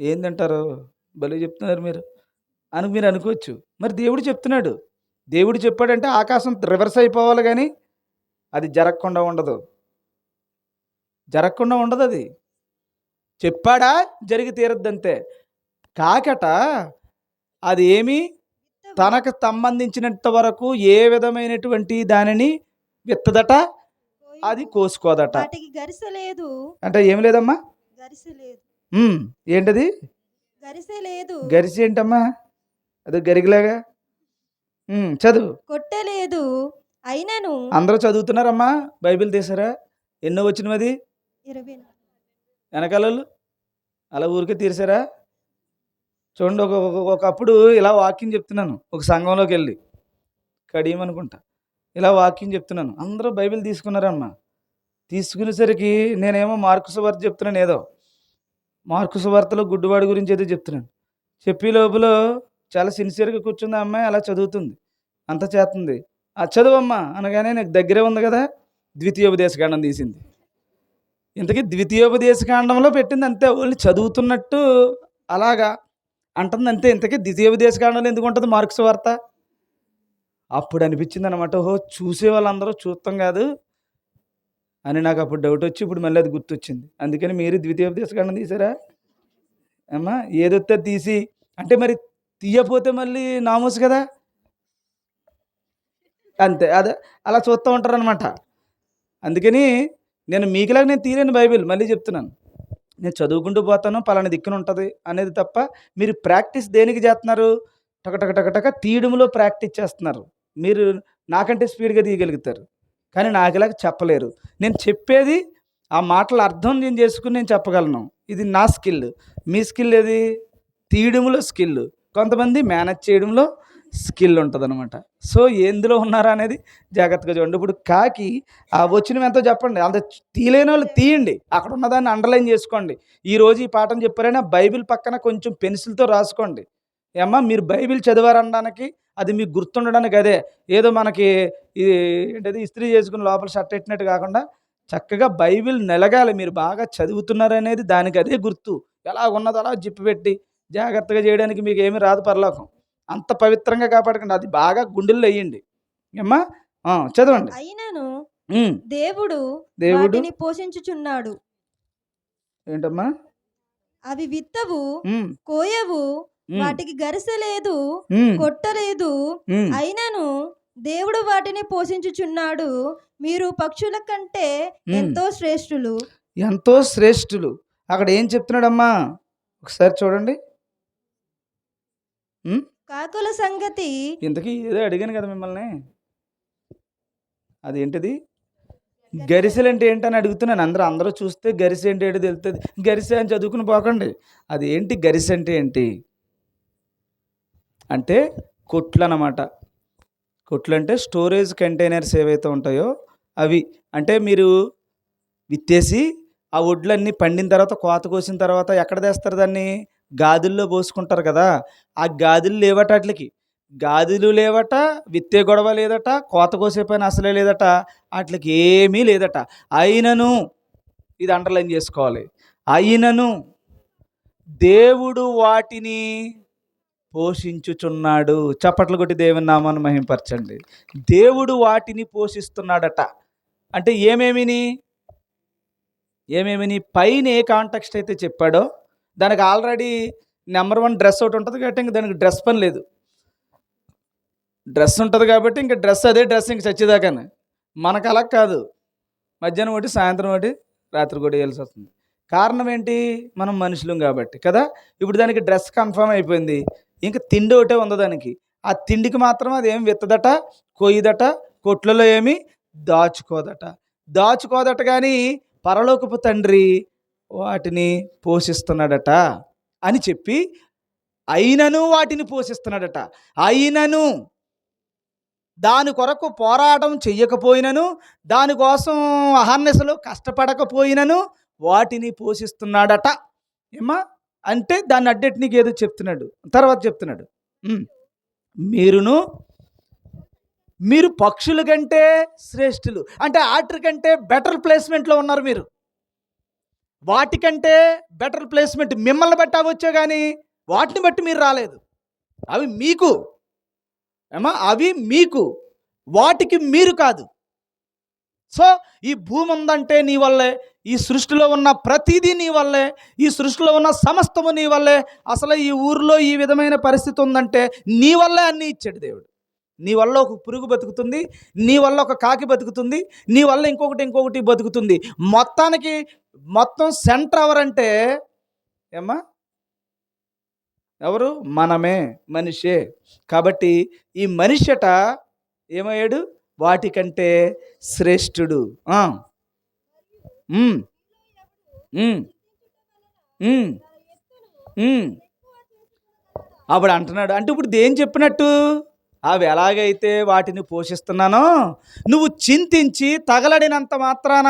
ఏం తింటారు? భలే చెప్తున్నారు మీరు అని మీరు అనుకోవచ్చు. మరి దేవుడు చెప్తున్నాడు, దేవుడు చెప్పాడంటే ఆకాశం రివర్స్ అయిపోవాలి, కానీ అది జరగకుండా ఉండదు, జరగకుండా ఉండదు. అది చెప్పాడా జరిగి తీరద్దంతే. కాకట అది ఏమీ తనకు సంబంధించినంత వరకు ఏ విధమైనటువంటి దానిని విత్తదట, అది కోసుకోదట. అంటే ఏం లేదమ్మా, ఏంటది? గరిసె ఏంటమ్మా? అదే గరిగిలాగా. చదువు. కొట్టలేదు అయినను. అందరూ చదువుతున్నారమ్మా, బైబిల్ తీసారా? ఎన్నో వచ్చినది? 20. వెనకాల అలా ఊరికే తీసారా? చూడండి, ఒకప్పుడు ఇలా వాక్యం చెప్తున్నాను, ఒక సంఘంలోకి వెళ్ళి కడియం అనుకుంటా, ఇలా వాక్యం చెప్తున్నాను. అందరూ బైబిల్ తీసుకున్నారమ్మా. తీసుకునేసరికి నేనేమో మార్కు సువార్త చెప్తున్నాను, ఏదో మార్కు సువార్తలో గుడ్డివాడి గురించి ఏదో చెప్తున్నాను. చెప్పే లోపల చాలా సిన్సియర్గా కూర్చుంది అమ్మాయి, అలా చదువుతుంది, అంత చేస్తుంది. చదువమ్మా అనగానే నాకు దగ్గరే ఉంది కదా, ద్వితీయోపదేశకాండం తీసింది. ఇంతకీ ద్వితీయోపదేశకాండంలో పెట్టింది అంతే, వాళ్ళు చదువుతున్నట్టు అలాగా అంటుంది అంతే. ఇంతకీ ద్వితీయోపదేశకాండంలో ఎందుకు ఉంటుంది మార్కు సువార్త? అప్పుడు అనిపించింది అనమాట, ఓహో చూసే వాళ్ళందరూ చూస్తాం కాదు అని నాకు అప్పుడు డౌట్ వచ్చి ఇప్పుడు మళ్ళీ అది గుర్తొచ్చింది. అందుకని మీరు ద్వితీయోపదేశకాండం తీసారా అమ్మా? ఏదొస్తే తీసి అంటే మరి తీయపోతే మళ్ళీ నామోసు కదా, అంతే. అదే అలా చూస్తూ ఉంటారనమాట. అందుకని నేను మీకులాగా నేను తీయలేను బైబిల్, మళ్ళీ చెప్తున్నాను. నేను చదువుకుంటూ పోతాను, పలానా దిక్కున ఉంటుంది అనేది తప్ప మీరు ప్రాక్టీస్ దేనికి చేస్తున్నారు? టక తీయడంలో ప్రాక్టీస్ చేస్తున్నారు. మీరు నాకంటే స్పీడ్గా తీయగలుగుతారు, కానీ నాకు ఇలాగ చెప్పలేరు. నేను చెప్పేది ఆ మాటల అర్థం నేను చేసుకుని నేను చెప్పగలను. ఇది నా స్కిల్. మీ స్కిల్ ఏది? తీయడంలో స్కిల్. కొంతమంది మేనేజ్ చేయడంలో స్కిల్ ఉంటుంది అనమాట. సో ఎందులో ఉన్నారా అనేది జాగ్రత్తగా చూడండి. ఇప్పుడు కాకి ఆ వచ్చినవి ఎంతో చెప్పండి, అంత తీయలేని వాళ్ళు తీయండి, అక్కడ ఉన్నదాన్ని అండర్లైన్ చేసుకోండి. ఈరోజు ఈ పాఠం చెప్పారైనా బైబిల్ పక్కన కొంచెం పెన్సిల్తో రాసుకోండి. ఏమ్మా, మీరు బైబిల్ చదివారనడానికి, అది మీకు గుర్తుండడానికి. అదే ఏదో మనకి ఇది ఏంటది ఇస్త్రీ చేసుకుని లోపల షర్ట్ పెట్టినట్టు కాకుండా చక్కగా బైబిల్ నెలగాలి. మీరు బాగా చదువుతున్నారనేది దానికి అదే గుర్తు. ఎలా ఉన్నదో అలా జిప్పు పెట్టి జాగ్రత్తగా చేయడానికి మీకు ఏమీ రాదు పరలోకం. అంత పవిత్రంగా కాపాడకండి, అది బాగా గుండెల్లో వేయండి. ఏమ్మా, చదవండి. అయినను దేవుడు పోషించుచున్నాడు. ఏంటమ్మా? అవి విత్తవు, కోయవు, వాటికి గరిసె లేదు, కొట్టలేదు, అయినను దేవుడు వాటిని పోషించుచున్నాడు. మీరు పక్షుల కంటే ఎంతో శ్రేష్ఠులు. ఎంతో శ్రేష్ఠులు. అక్కడ ఏం చెప్తున్నాడమ్మా ఒకసారి చూడండి. కాకుల సంగతి ఇంతకీ ఏదో అడిగాను కదా మిమ్మల్ని, అదేంటిది? గరిసెలు అంటే ఏంటని అడుగుతున్నాను. అందరూ చూస్తే గరిసె అంటే ఏంటో తెలుస్తుంది. గరిసె అని చదువుకుని పోకండి. అది ఏంటి? గరిసె అంటే ఏంటి అంటే కొట్లు అన్నమాట. కొట్లు అంటే స్టోరేజ్ కంటైనర్స్ ఏవైతే ఉంటాయో అవి. అంటే మీరు విత్తేసి ఆ వడ్లన్నీ పండిన తర్వాత కోత కోసిన తర్వాత ఎక్కడ తెస్తారు దాన్ని? గాదుల్లో పోసుకుంటారు కదా! ఆ గాదులు లేవట ఆటిలకి. గాదులు లేవట, విత్తే గొడవ లేదట, కోత కోసే పని అసలే లేదట. ఆటిలకి ఏమీ లేదట. అయినను ఇది అండర్‌లైన్ చేసుకోవాలి. అయినను దేవుడు వాటిని పోషించుచున్నాడు. చప్పట్లు కొట్టి దేవుని నామాన్ని మహిమపరచండి. దేవుడు వాటిని పోషిస్తున్నాడట. అంటే ఏమేమిని పైన ఏ కాంటెక్స్ట్ అయితే చెప్పాడో దానికి ఆల్రెడీ నెంబర్ 1 డ్రెస్ ఒకటి ఉంటుంది కాబట్టి ఇంక దానికి డ్రెస్ పని లేదు. డ్రెస్ ఉంటుంది కాబట్టి ఇంక అదే డ్రెస్ ఇంక చచ్చేదాకానే. మనకు అలా కాదు. మధ్యాహ్నం ఒకటి, సాయంత్రం ఒకటి, రాత్రి కూడా వేయాల్సి వస్తుంది. కారణం ఏంటి? మనం మనుషులం కాబట్టి కదా. ఇప్పుడు దానికి డ్రెస్ కన్ఫర్మ్ అయిపోయింది. ఇంక తిండి ఒకటే ఉంది దానికి. ఆ తిండికి మాత్రం అది ఏం విత్తదట, కొయ్యదట, కొట్లలో ఏమి దాచుకోదట కానీ పరలోకపు తండ్రి వాటిని పోషిస్తున్నాడట అని చెప్పి, అయినను వాటిని పోషిస్తున్నాడట. అయినను దాని కొరకు పోరాటం చెయ్యకపోయినను, దానికోసం అహర్నిశలు కష్టపడకపోయినను వాటిని పోషిస్తున్నాడట. ఏమా అంటే దాన్ని అడ్డెట్ నీకు ఏదో చెప్తున్నాడు. తర్వాత చెప్తున్నాడు, మీరు పక్షుల కంటే శ్రేష్ఠులు. అంటే వాటి కంటే బెటర్ ప్లేస్మెంట్లో ఉన్నారు మీరు. వాటికంటే బెటర్ ప్లేస్మెంట్ మిమ్మల్ని బట్టి అవచ్చే కానీ వాటిని బట్టి మీరు రాలేదు. అవి మీకు అవి మీకు, వాటికి మీరు కాదు. సో ఈ భూమి ఉందంటే నీ వల్లే, ఈ సృష్టిలో ఉన్న ప్రతిదీ నీ వల్లే, ఈ సృష్టిలో ఉన్న సమస్తము నీ వల్లే. అసలు ఈ ఊరిలో ఈ విధమైన పరిస్థితి ఉందంటే నీ వల్లే అన్నీ ఇచ్చాడు దేవుడు. నీ వల్ల ఒక పురుగు బతుకుతుంది, నీ వల్ల ఒక కాకి బతుకుతుంది, నీ వల్ల ఇంకొకటి బతుకుతుంది. మొత్తం సెంటర్ ఎవరంటే ఎవరు? మనమే, మనిషే. కాబట్టి ఈ మనిషట ఏమయ్యాడు? వాటికంటే శ్రేష్ఠుడు. అప్పుడు అంటున్నాడు, అంటే ఇప్పుడు దేం చెప్పినట్టు? అవి ఎలాగైతే వాటిని పోషిస్తున్నానో నువ్వు చింతించి తగలడినంత మాత్రాన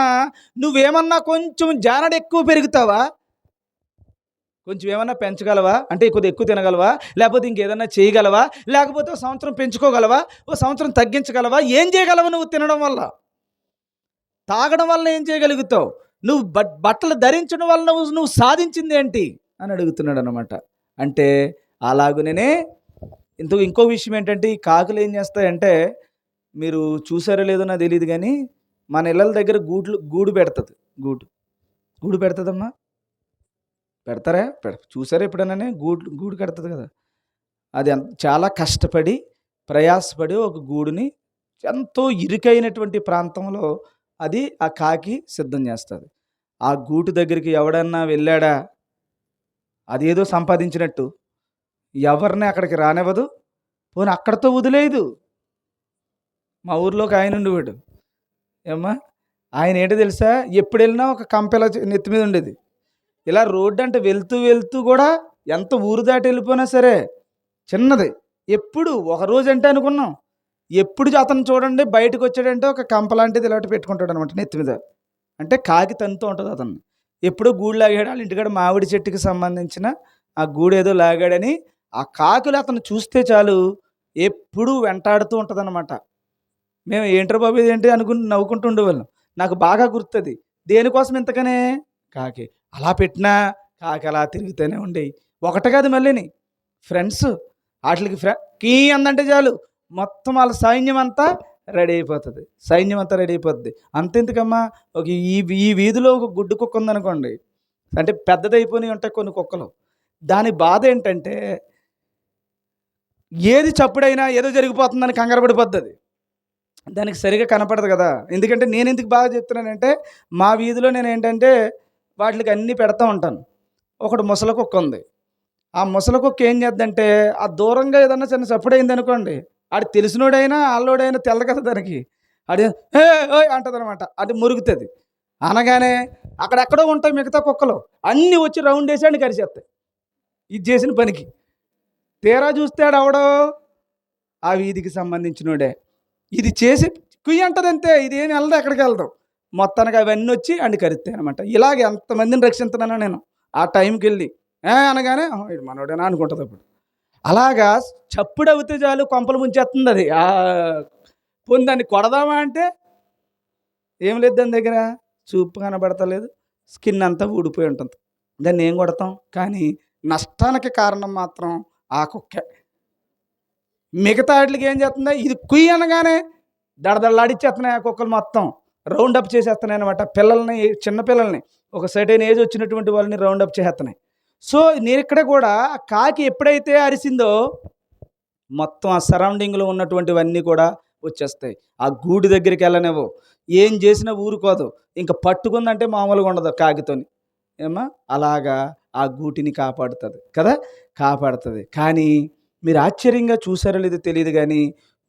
నువ్వేమన్నా కొంచెం జానడు ఎక్కువ పెరుగుతావా? కొంచెం ఏమన్నా పెంచగలవా? అంటే కొద్దిగా ఎక్కువ తినగలవా? లేకపోతే ఇంకేదన్నా చేయగలవా? లేకపోతే ఓ సంవత్సరం పెంచుకోగలవా? ఓ సంవత్సరం తగ్గించగలవా? ఏం చేయగలవు నువ్వు తినడం వల్ల? తాగడం వల్ల ఏం చేయగలుగుతావు? నువ్వు బట్టలు ధరించడం వల్ల నువ్వు సాధించింది ఏంటి అని అడుగుతున్నాడు అన్నమాట. అంటే అలాగునే ఇంకో విషయం ఏంటంటే, ఈ కాకులు ఏం చేస్తాయంటే, మీరు చూసారో లేదో నాకు తెలియదు కానీ మన ఇళ్ళ దగ్గర గూడు పెడుతుంది. గూడు పెడుతుందమ్మా, పెడతారా? చూసారా ఎప్పుడైనా? గూడు కడుతుంది కదా. అది చాలా కష్టపడి ప్రయాసపడి ఒక గూడుని ఎంతో ఇరుకైనటువంటి ప్రాంతంలో అది ఆ కాకి సిద్ధం చేస్తుంది. ఆ గూటు దగ్గరికి ఎవడన్నా వెళ్ళాడా అదేదో సంపాదించినట్టు ఎవరిని అక్కడికి రానివ్వదు. పోనీ అక్కడితో వదిలేదు. మా ఊర్లోకి ఆయన ఉండేవాడు. ఆయన ఏంటో తెలుసా? ఎప్పుడు వెళ్ళినా ఒక కంపెల నెత్తి మీద ఉండేది. ఇలా రోడ్డు అంటే వెళ్తూ కూడా ఎంత ఊరు దాటి వెళ్ళిపోయినా సరే చిన్నది. ఎప్పుడు ఒకరోజు అంటే అనుకున్నాం, ఎప్పుడు అతను చూడండి బయటకు వచ్చాడంటే ఒక కంప లాంటిది ఇలాంటి పెట్టుకుంటాడు అనమాట నెత్తి మీద. అంటే కాకి తనుతూ ఉంటుంది అతను. ఎప్పుడో గూడు లాగాడు. వాళ్ళ ఇంటికాడ మామిడి చెట్టుకి సంబంధించిన ఆ గూడు ఏదో లాగాడని ఆ కాకులు అతను చూస్తే చాలు ఎప్పుడూ వెంటాడుతూ ఉంటుంది అనమాట. మేము ఏంటర్ బాబు ఏంటి నవ్వుకుంటూ ఉండేవాళ్ళం. నాకు బాగా గుర్తుంది. దేనికోసం ఇంతకనే? కాకి. అలా పెట్టినా కాకి అలా తిరుగుతూనే ఉండేవి. ఒకటి కాదు మళ్ళీని ఫ్రెండ్స్. వాటికి కీ అందంటే చాలు మొత్తం వాళ్ళ సైన్యం అంతా రెడీ అయిపోతుంది. అంతెందుకమ్మా, ఒక ఈ వీధిలో ఒక గుడ్డు కుక్క ఉందనుకోండి, అంటే పెద్దదైపోయి ఉంటాయి కొన్ని కుక్కలు. దాని బాధ ఏంటంటే ఏది చప్పుడైనా ఏదో జరిగిపోతుందని కంగారు పడిపోద్ది. దానికి సరిగా కనపడదు కదా. ఎందుకంటే నేను ఎందుకు బాగా చెప్తున్నానంటే, మా వీధిలో నేను ఏంటంటే వాటికి అన్నీ పెడతా ఉంటాను. ఒకటి ముసలి కుక్క ఉంది. ఆ ముసలి కుక్క ఏం చేద్దంటే, ఆ దూరంగా ఏదన్నా చిన్న చప్పుడు అయింది అనుకోండి, ఆడు తెలిసినోడైనా ఆళ్ళోడైనా తెల్లదు కదా దానికి, అది ఓయ్ అంటుంది అనమాట. అది మురుగుతుంది. అనగానే అక్కడెక్కడో ఉంటాయి మిగతా కుక్కలు, అన్నీ వచ్చి రౌండ్ వేసి అని కరిచేస్తాయి ఇది చేసిన పనికి. తీరా చూస్తే ఆడవడో ఆ వీధికి సంబంధించినోడే. ఇది చేసి కుయ్యి అంటది అంతే. ఇది ఏమి వెళ్దాం, ఎక్కడికి వెళ్దాం. మొత్తానికి అవన్నీ వచ్చి అండి కరుస్తాయి అనమాట. ఇలాగ ఎంతమందిని రక్షిస్తున్నానో నేను ఆ టైంకి వెళ్ళి అనగానే ఇది మనోడేనా అనుకుంటుంది. అప్పుడు అలాగా చప్పుడు అవుతే చాలు కొంపలు ముంచేస్తుంది అది. పోనీ దాన్ని కొడదామా అంటే ఏం లేదు, దాని దగ్గర చూపు కనబడతలేదు, స్కిన్ అంతా ఊడిపోయి ఉంటుంది. దాన్ని ఏం కొడతాం? కానీ నష్టానికి కారణం మాత్రం ఆ కుక్కే. మిగతా వాటికి ఏం చేస్తుందా, ఇది కుయ్యి అనగానే దడదడలాడిచ్చేస్తున్నాయి ఆ కుక్కలు, మొత్తం రౌండ్ అప్ చేసేస్తున్నాయి అనమాట. పిల్లల్ని, చిన్నపిల్లల్ని, ఒక సర్టైన్ ఏజ్ వచ్చినటువంటి వాళ్ళని రౌండ్ అప్ చేసేస్తున్నాయి. సో నేను ఇక్కడ కూడా కాకి ఎప్పుడైతే అరిసిందో మొత్తం ఆ సరౌండింగ్లో ఉన్నటువంటివన్నీ కూడా వచ్చేస్తాయి. ఆ గూడు దగ్గరికి వెళ్ళనివ్వవు, ఏం చేసినా ఊరుకోదు. ఇంకా పట్టుకుందంటే మామూలుగా ఉండదు కాకితోని. అలాగా ఆ గూటిని కాపాడుతుంది కదా, కాపాడుతుంది. కానీ మీరు ఆశ్చర్యంగా చూసారో లేదో తెలియదు కానీ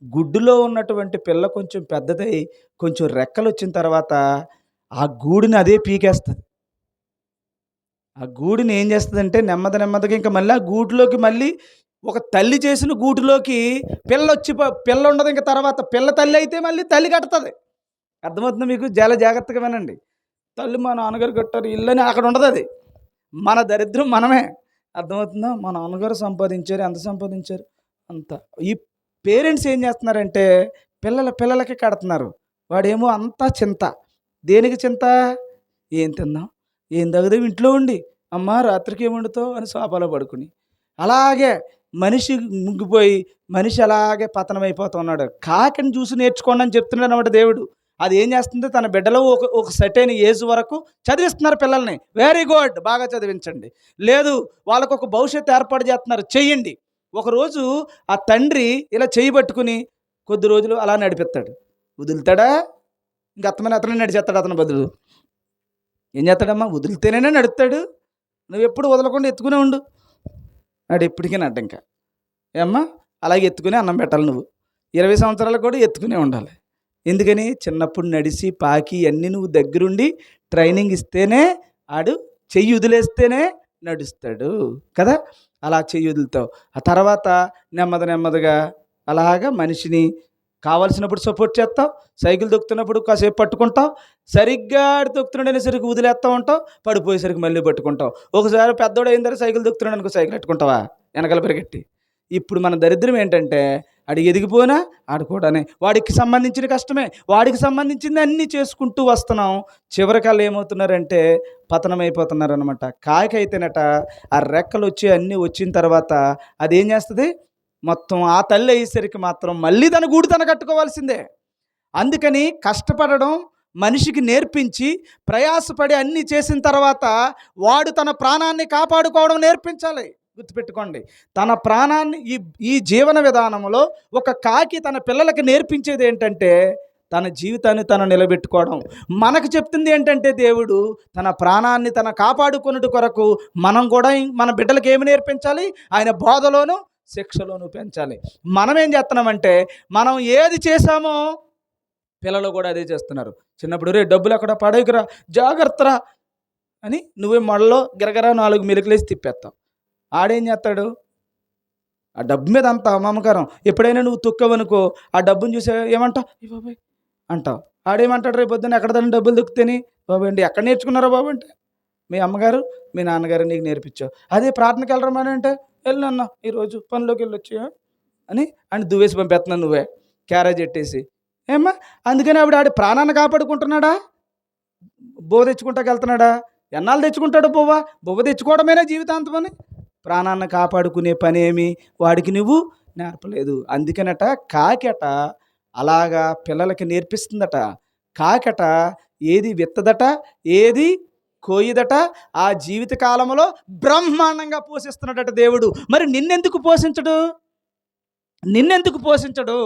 గుడ్డులో ఉన్నటువంటి పిల్ల కొంచెం పెద్దదై కొంచెం రెక్కలు వచ్చిన తర్వాత ఆ గూడిని అదే పీకేస్తుంది. ఆ గూడిని ఏం చేస్తుందంటే నెమ్మదిగా ఇంకా మళ్ళీ ఆ గూటిలోకి, మళ్ళీ ఒక తల్లి చేసిన గూటిలోకి పిల్ల ఉండదు. ఇంకా తర్వాత పిల్ల తల్లి అయితే మళ్ళీ తల్లి కడుతుంది. అర్థమవుతుందా మీకు? చాలా జాగ్రత్తగా వినండి. తల్లి మా నాన్నగారు కట్టారు ఇల్లు అని అక్కడ ఉండదు. అది మన దరిద్రం మనమే. అర్థమవుతుందా? మా నాన్నగారు సంపాదించారు, ఎంత సంపాదించారు అంత. ఈ పేరెంట్స్ ఏం చేస్తున్నారంటే పిల్లలకి కడుతున్నారు. వాడేమో అంతా చింత. దేనికి చింత? ఏం తిందాం, ఏం తగ్గదు ఇంట్లో ఉండి, అమ్మ రాత్రికి ఏం వండుతావు అని సోఫాలో పడుకుని, అలాగే మనిషి ముగ్గిపోయి మనిషి అలాగే పతనమైపోతూ ఉన్నాడు. కాకిని చూసి నేర్చుకోండి అని చెప్తున్నాడు అన్నమాట దేవుడు. అది ఏం చేస్తుంది, తన బిడ్డలో ఒక సర్టైన్ ఏజ్ వరకు చదివిస్తున్నారు పిల్లల్ని. వెరీ గుడ్, బాగా చదివించండి. లేదు వాళ్ళకు ఒక భవిష్యత్తు ఏర్పాటు చేస్తున్నారు, చెయ్యండి. ఒకరోజు ఆ తండ్రి ఇలా చెయ్యి పట్టుకుని కొద్ది రోజులు అలా నడిపిస్తాడు. వదులుతాడా? ఇంక అతనే నడిచేస్తాడు. అతని బదులు ఏం చేస్తాడమ్మా? వదిలితేనే నడుపుతాడు. నువ్వు ఎప్పుడు వదలకుండా ఎత్తుకునే ఉండు, నాడు ఎప్పటికీ నడ్డ. ఇంకా ఏమ్మా అలాగే ఎత్తుకుని అన్నం పెట్టాలి. నువ్వు 20 సంవత్సరాలు కూడా ఎత్తుకునే ఉండాలి. ఎందుకని? చిన్నప్పుడు నడిచి పాకి అన్నీ నువ్వు దగ్గరుండి ట్రైనింగ్ ఇస్తేనే ఆడు చెయ్యి వదిలేస్తేనే నడుస్తాడు కదా. అలా చెయ్యి వదులుతావు. ఆ తర్వాత నెమ్మదిగా అలాగా మనిషిని కావాల్సినప్పుడు సపోర్ట్ చేస్తావు. సైకిల్ తొక్కుతున్నప్పుడు కాసేపు పట్టుకుంటావు, సరిగ్గా తొక్కుతున్నాడనే సరికి వదిలేస్తూ ఉంటావు, పడిపోయేసరికి మళ్ళీ పట్టుకుంటావు. ఒకసారి పెద్దోడు అయిన తర్వాత సైకిల్ తొక్కుతున్నాడు అనుకో, సైకిల్ పెట్టుకుంటావా వెనకాల పరిగెట్టి. ఇప్పుడు మన దరిద్రం ఏంటంటే ఆడు ఎదిగిపోయినా ఆడుకోవడానే, వాడికి సంబంధించిన కష్టమే, వాడికి సంబంధించింది అన్నీ చేసుకుంటూ వస్తున్నాం. చివరికల్లా ఏమవుతున్నారంటే పతనమైపోతున్నారు అనమాట. కాకి అయితేనట ఆ రెక్కలు వచ్చి అన్నీ వచ్చిన తర్వాత అదేం చేస్తుంది, మొత్తం ఆ తల్లి అయ్యేసరికి మాత్రం మళ్ళీ తన గూడు తన కట్టుకోవాల్సిందే. అందుకని కష్టపడడం మనిషికి నేర్పించి ప్రయాసపడి అన్నీ చేసిన తర్వాత వాడు తన ప్రాణాన్ని కాపాడుకోవడం నేర్పించాలి. గుర్తుపెట్టుకోండి, తన ప్రాణాన్ని ఈ జీవన విధానంలో ఒక కాకి తన పిల్లలకి నేర్పించేది ఏంటంటే తన జీవితాన్ని తను నిలబెట్టుకోవడం. మనకు చెప్తుంది ఏంటంటే దేవుడు తన ప్రాణాన్ని తన కాపాడుకున్నట్టు కొరకు మనం కూడా మన బిడ్డలకు ఏమి నేర్పించాలి? ఆయన బోధలోను శిక్షలోను పెంచాలి. మనం ఏం చేస్తున్నామంటే మనం ఏది చేశామో పిల్లలు కూడా అదే చేస్తున్నారు. చిన్నప్పుడు రే డబ్బులు అక్కడ పడేకురా, జాగ్రత్తరా అని నువ్వే మొడలో గిరగరా 4 మెలికలేసి తిప్పేస్తావు. ఆడేం చేస్తాడు? ఆ డబ్బు మీద అంత మమకారం. ఎప్పుడైనా నువ్వు తొక్కవనుకో ఆ డబ్బును చూసే ఏమంటావు? ఏ బాబాయ్ అంటావు. ఆడేమంటాడు? రేపు పొద్దున్న ఎక్కడ దాన్ని డబ్బులు దొక్కుతేని బాబాయ్ అండి ఎక్కడ నేర్చుకున్నారా బాబు అంటే మీ అమ్మగారు మీ నాన్నగారు నీకు నేర్పించావు. అదే ప్రార్థనకి వెళ్ళరమని అంటే వెళ్ళినన్న ఈరోజు పనిలోకి వెళ్ళొచ్చు అని దువ్వేసి పంపేస్తున్నావు నువ్వే క్యారేజ్ ఎట్టేసి. ఏమ్మా అందుకని ఆవిడ ప్రాణాన్ని కాపాడుకుంటున్నాడా? బువ్వ తెచ్చుకుంటాకి వెళ్తున్నాడా? ఎన్నాళ్ళు తెచ్చుకుంటాడు బువ్వ తెచ్చుకోవడమేనా జీవితాంతం అని? ప్రాణాన్ని కాపాడుకునే పని ఏమి వాడికి నువ్వు నేర్పలేదు. అందుకనట కాకెట అలాగా పిల్లలకి నేర్పిస్తుందట. కాకెట ఏది విత్తదట, ఏది కోయిదట, ఆ జీవిత కాలంలో బ్రహ్మాండంగా పోషిస్తున్నాడట దేవుడు. మరి నిన్నెందుకు పోషించడు?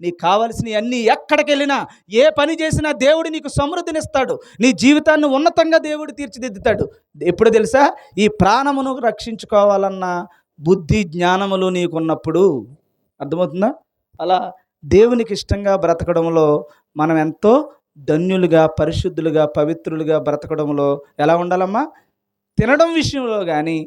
నీకు కావలసినవి అన్నీ ఎక్కడికి వెళ్ళినా ఏ పని చేసినా దేవుడు నీకు సమృద్ధినిస్తాడు. నీ జీవితాన్ని ఉన్నతంగా దేవుడు తీర్చిదిద్దుతాడు. ఎప్పుడు తెలుసా? ఈ ప్రాణమును రక్షించుకోవాలన్న బుద్ధి జ్ఞానములు నీకున్నప్పుడు. అర్థమవుతుందా? అలా దేవునికి ఇష్టంగా బ్రతకడంలో మనం ఎంతో ధన్యులుగా, పరిశుద్ధులుగా, పవిత్రులుగా బ్రతకడంలో ఎలా ఉండాలమ్మా? తినడం విషయంలో కానీ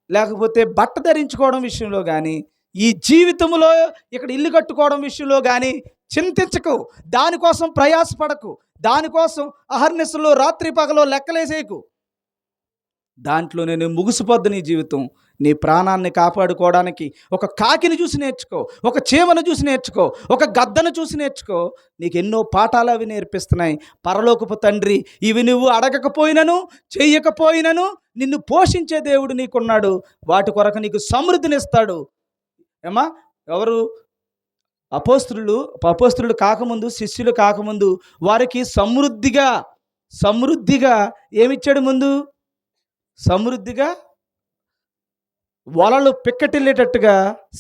లేకపోతే బట్ట ధరించుకోవడం విషయంలో కానీ, ఈ జీవితంలో ఇక్కడ ఇల్లు కట్టుకోవడం విషయంలో కానీ చింతించకు, దానికోసం ప్రయాసపడకు, దానికోసం అహర్నిశలు రాత్రి పగలు లెక్కలేసేయకు. దాంట్లో నేను ముగిసిపోద్ది నీ జీవితం. నీ ప్రాణాన్ని కాపాడుకోవడానికి ఒక కాకిని చూసి నేర్చుకో, ఒక చీమను చూసి నేర్చుకో, ఒక గద్దను చూసి నేర్చుకో. నీకు ఎన్నో పాఠాలు అవి నేర్పిస్తున్నాయి. పరలోకపు తండ్రి ఇవి నువ్వు అడగకపోయినను చెయ్యకపోయినను నిన్ను పోషించే దేవుడు నీకున్నాడు. వాటి కొరకు నీకు సమృద్ధినిస్తాడు. ఏమా, ఎవరు అపోస్తలుడు కాకముందు, శిష్యులు కాకముందు వారికి సమృద్ధిగా ఏమిచ్చాడు? ముందు సమృద్ధిగా వలలు పిక్కటిల్లేటట్టుగా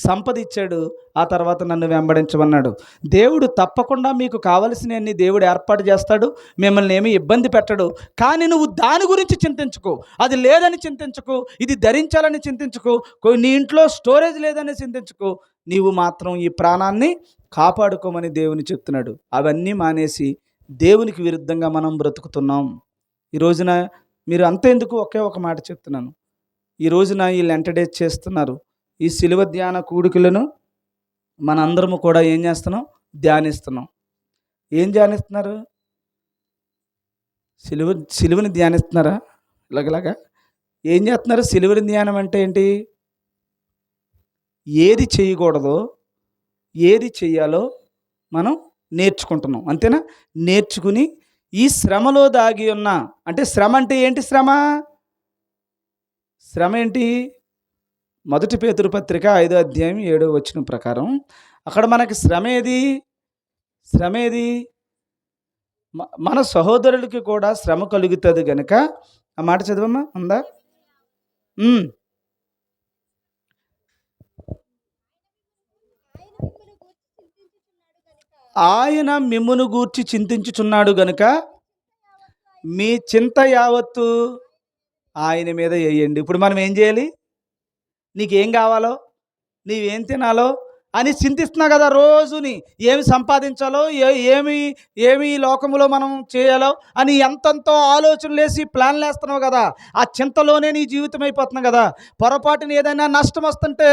సంపద ఇచ్చాడు. ఆ తర్వాత నన్ను వెంబడించమన్నాడు. దేవుడు తప్పకుండా మీకు కావలసినవన్నీ దేవుడు ఏర్పాటు చేస్తాడు. మిమ్మల్ని ఏమీ ఇబ్బంది పెట్టడు. కానీ నువ్వు దాని గురించి చింతించుకో. అది లేదని చింతించుకో, ఇది ధరించాలని చింతించుకో, నీ ఇంట్లో స్టోరేజ్ లేదని చింతించుకో. నీవు మాత్రం ఈ ప్రాణాన్ని కాపాడుకోమని దేవుని చెప్తున్నాడు. అవన్నీ మానేసి దేవునికి విరుద్ధంగా మనం బ్రతుకుతున్నాం. ఈ రోజున మీరు అంతేందుకు, ఒకే ఒక మాట చెప్తున్నాను. ఈ రోజున ఈ లెంట డేస్ చేస్తున్నారు. ఈ సిలువ ధ్యాన కూడికలను మనందరము కూడా ఏం చేస్తున్నాం? ధ్యానిస్తున్నాం. ఏం ధ్యానిస్తున్నారు? సిలువని ధ్యానిస్తున్నారా? ఇలాగలాగా ఏం చేస్తున్నారు? సిలువని ధ్యానం అంటే ఏంటి? ఏది చేయకూడదో ఏది చెయ్యాలో మనం నేర్చుకుంటున్నాం, అంతేనా? నేర్చుకుని ఈ శ్రమలో దాగి ఉన్న, అంటే శ్రమ అంటే ఏంటి? శ్రమ ఏంటి? 1 పేతురు పత్రిక 5వ అధ్యాయం 7వ వచనం ప్రకారం అక్కడ మనకి శ్రమ ఏది? మన సహోదరులకి కూడా శ్రమ కలుగుతుంది గనుక, ఆ మాట చదవమ్మా, ఉందా? ఆయన మిమ్మును గూర్చి చింతించుచున్నాడు గనుక మీ చింత యావత్తు ఆయన మీద వేయండి. ఇప్పుడు మనం ఏం చేయాలి? నీకేం కావాలో, నీవేం తినాలో అని చింతిస్తున్నావు కదా. రోజుని ఏమి సంపాదించాలో, ఏమి ఈ లోకంలో మనం చేయాలో అని ఎంతంతో ఆలోచనలు వేసి ప్లాన్లు వేస్తున్నావు కదా. ఆ చింతలోనే నీ జీవితం అయిపోతున్నావు కదా. పొరపాటున ఏదైనా నష్టం వస్తుంటే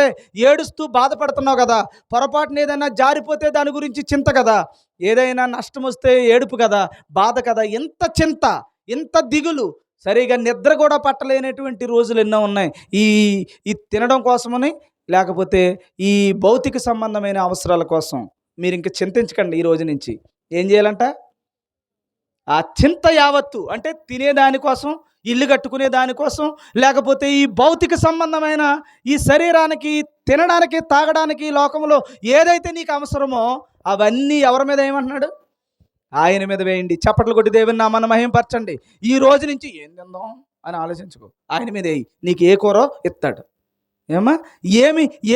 ఏడుస్తూ బాధపడుతున్నావు కదా. పొరపాటున ఏదైనా జారిపోతే దాని గురించి చింత కదా. ఏదైనా నష్టం వస్తే ఏడుపు కదా, బాధ కదా. ఇంత చింత, ఇంత దిగులు, సరిగా నిద్ర కూడా పట్టలేనటువంటి రోజులు ఎన్నో ఉన్నాయి. ఈ తినడం కోసమని, లేకపోతే ఈ భౌతిక సంబంధమైన అవసరాల కోసం. మీరు ఇంక చింతించకండి. ఈ రోజు నుంచి ఏం చేయాలంట? ఆ చింత యావత్తు అంటే తినేదానికోసం, ఇల్లు కట్టుకునే దానికోసం, లేకపోతే ఈ భౌతిక సంబంధమైన ఈ శరీరానికి తినడానికి, తాగడానికి, లోకంలో ఏదైతే నీకు అవసరమో అవన్నీ ఎవరి మీద ఏమంటున్నాడు? ఆయన మీద వేయండి. చప్పట్లు కొట్టి దేవుని నామాన్ని మహిమపరచండి. ఈ రోజు నుంచి ఏం తిందాం అని ఆలోచించుకో. ఆయన మీద వేయి. నీకు ఏ కూరో ఇస్తాడు. ఏమా,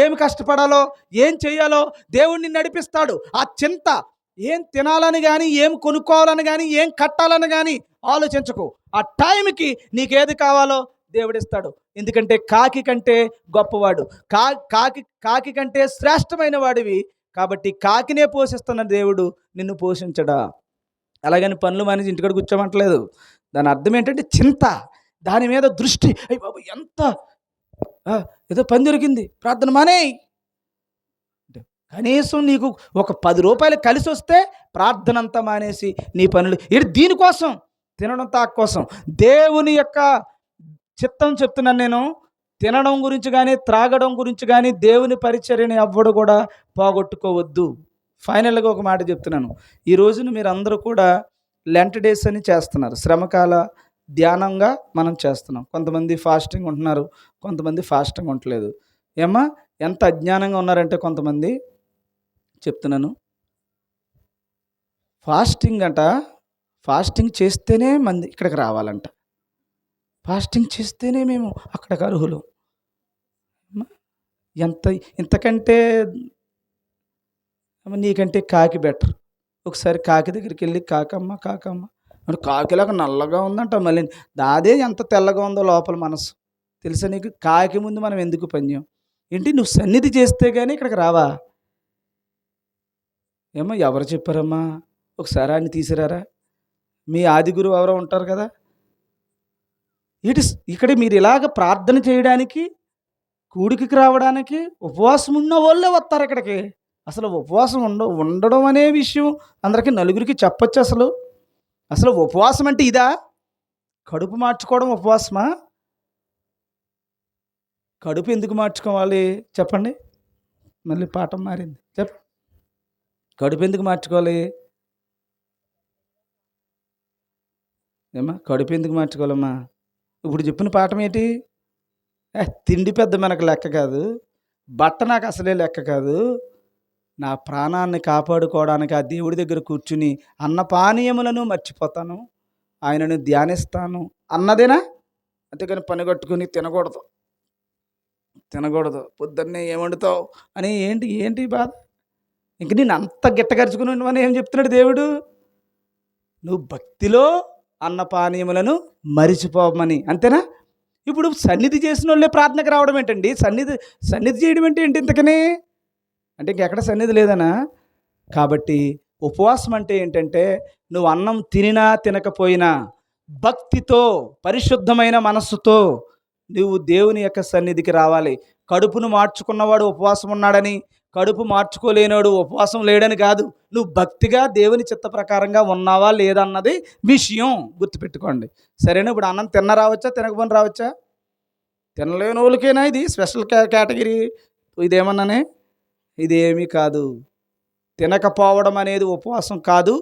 ఏమి కష్టపడాలో, ఏం చేయాలో దేవుడిని నడిపిస్తాడు. ఆ చింత, ఏం తినాలని కానీ, ఏం కొనుక్కోవాలని కానీ, ఏం కట్టాలని కానీ ఆలోచించకు. ఆ టైంకి నీకేది కావాలో దేవుడిస్తాడు. ఎందుకంటే కాకి కంటే గొప్పవాడు, కాకి కంటే శ్రేష్టమైన వాడివి. కాబట్టి కాకినే పోషిస్తున్న దేవుడు నిన్ను పోషించడా. అలాగని పనులు మానేసి ఇంటికాడ కూర్చోమంటలేదు. దాని అర్థం ఏంటంటే చింత, దాని మీద దృష్టి. అయ్య బాబు, ఎంత ఏదో పని దొరికింది, ప్రార్థన మానేయ్. కనీసం నీకు ఒక 10 రూపాయలు కలిసి వస్తే ప్రార్థన అంతా మానేసి నీ పనులు దీనికోసం, తినడం తాక కోసం. దేవుని యొక్క చిత్తం చెప్తున్నాను నేను. తినడం గురించి కానీ, త్రాగడం గురించి కానీ దేవుని పరిచర్యని ఎవ్వడు కూడా పోగొట్టుకోవద్దు. ఫైనల్గా ఒక మాట చెప్తున్నాను. ఈ రోజున మీరు అందరూ కూడా లెంట్ డేస్ అని చేస్తున్నారు. శ్రమకాల ధ్యానంగా మనం చేస్తున్నాం. కొంతమంది ఫాస్టింగ్ ఉంటున్నారు, కొంతమంది ఫాస్టింగ్ ఉండలేదు. ఏమ్మా, ఎంత అజ్ఞానంగా ఉన్నారంటే కొంతమంది, చెప్తున్నాను, ఫాస్టింగ్ చేస్తేనే మంది ఇక్కడికి రావాలంట. ఫాస్టింగ్ చేస్తేనే మేము అక్కడికి అర్హులు. ఇంతకంటే నీకంటే కాకి బెటర్. ఒకసారి కాకి దగ్గరికి వెళ్ళి, కాకమ్మ మరి కాకిలాగా నల్లగా ఉందంట, మళ్ళీ దాదే ఎంత తెల్లగా ఉందో లోపల మనసు. తెలుసా నీకు? కాకి ముందు మనం ఎందుకు పనిచేయం? ఏంటి, నువ్వు సన్నిధి చేస్తే కానీ ఇక్కడికి రావా? ఏమో, ఎవరు చెప్పారమ్మా? ఒకసారి ఆయన తీసిరారా? మీ ఆది గురువు ఎవరో ఉంటారు కదా. ఇక్కడ మీరు ఇలాగ ప్రార్థన చేయడానికి, కూడికి రావడానికి ఉపవాసం ఉన్న వాళ్ళే వస్తారు ఇక్కడికి. అసలు ఉపవాసం ఉండడం అనే విషయం అందరికీ నలుగురికి చెప్పొచ్చు. అసలు అసలు ఉపవాసం అంటే ఇదా? కడుపు మార్చుకోవడం ఉపవాసమా? కడుపు ఎందుకు మార్చుకోవాలి చెప్పండి? మళ్ళీ పాఠం మారింది. కడుపు ఎందుకు మార్చుకోవాలి? ఏమ్మా కడుపు ఎందుకు మార్చుకోవాలమ్మా? ఇప్పుడు చెప్పిన పాఠం ఏంటి? తిండి పెద్ద మనకు లెక్క కాదు, బట్ట నాకు అసలే లెక్క కాదు, నా ప్రాణాన్ని కాపాడుకోవడానికి ఆ దేవుడి దగ్గర కూర్చుని అన్నపానీయములను మర్చిపోతాను, ఆయనను ధ్యానిస్తాను అన్నదేనా? అంతేకాని పని కట్టుకుని తినకూడదు పొద్దున్నే ఏమండుతావు అని ఏంటి ఏంటి బాధ? ఇంక నేను అంత గిట్టగరుచుకుని ఉండమని ఏం చెప్తున్నాడు దేవుడు? నువ్వు భక్తిలో అన్నపానీయములను మరిచిపోమని, అంతేనా? ఇప్పుడు సన్నిధి చేసిన వాళ్ళే ప్రార్థనకు రావడం ఏంటండి? సన్నిధి చేయడం అంటే ఏంటి ఇంతకని? అంటే ఇంకెక్కడ సన్నిధి లేదనా? కాబట్టి ఉపవాసం అంటే ఏంటంటే నువ్వు అన్నం తినినా తినకపోయినా భక్తితో పరిశుద్ధమైన మనస్సుతో నువ్వు దేవుని యొక్క సన్నిధికి రావాలి. కడుపును మార్చుకున్నవాడు ఉపవాసం ఉన్నాడని, కడుపు మార్చుకోలేనివాడు ఉపవాసం లేడని కాదు. నువ్వు భక్తిగా దేవుని చిత్త ప్రకారంగా ఉన్నావా లేదన్నది విషయం గుర్తుపెట్టుకోండి. సరేనా? ఇప్పుడు అన్నం తిన్న రావచ్చా, తినకపోయిన రావచ్చా? తినలేని వాళ్ళకేనా ఇది స్పెషల్ కేటగిరీ? ఇదేమన్నానే? ఇదేమీ కాదు. తినకపోవడం అనేది ఉపవాసం కాదు.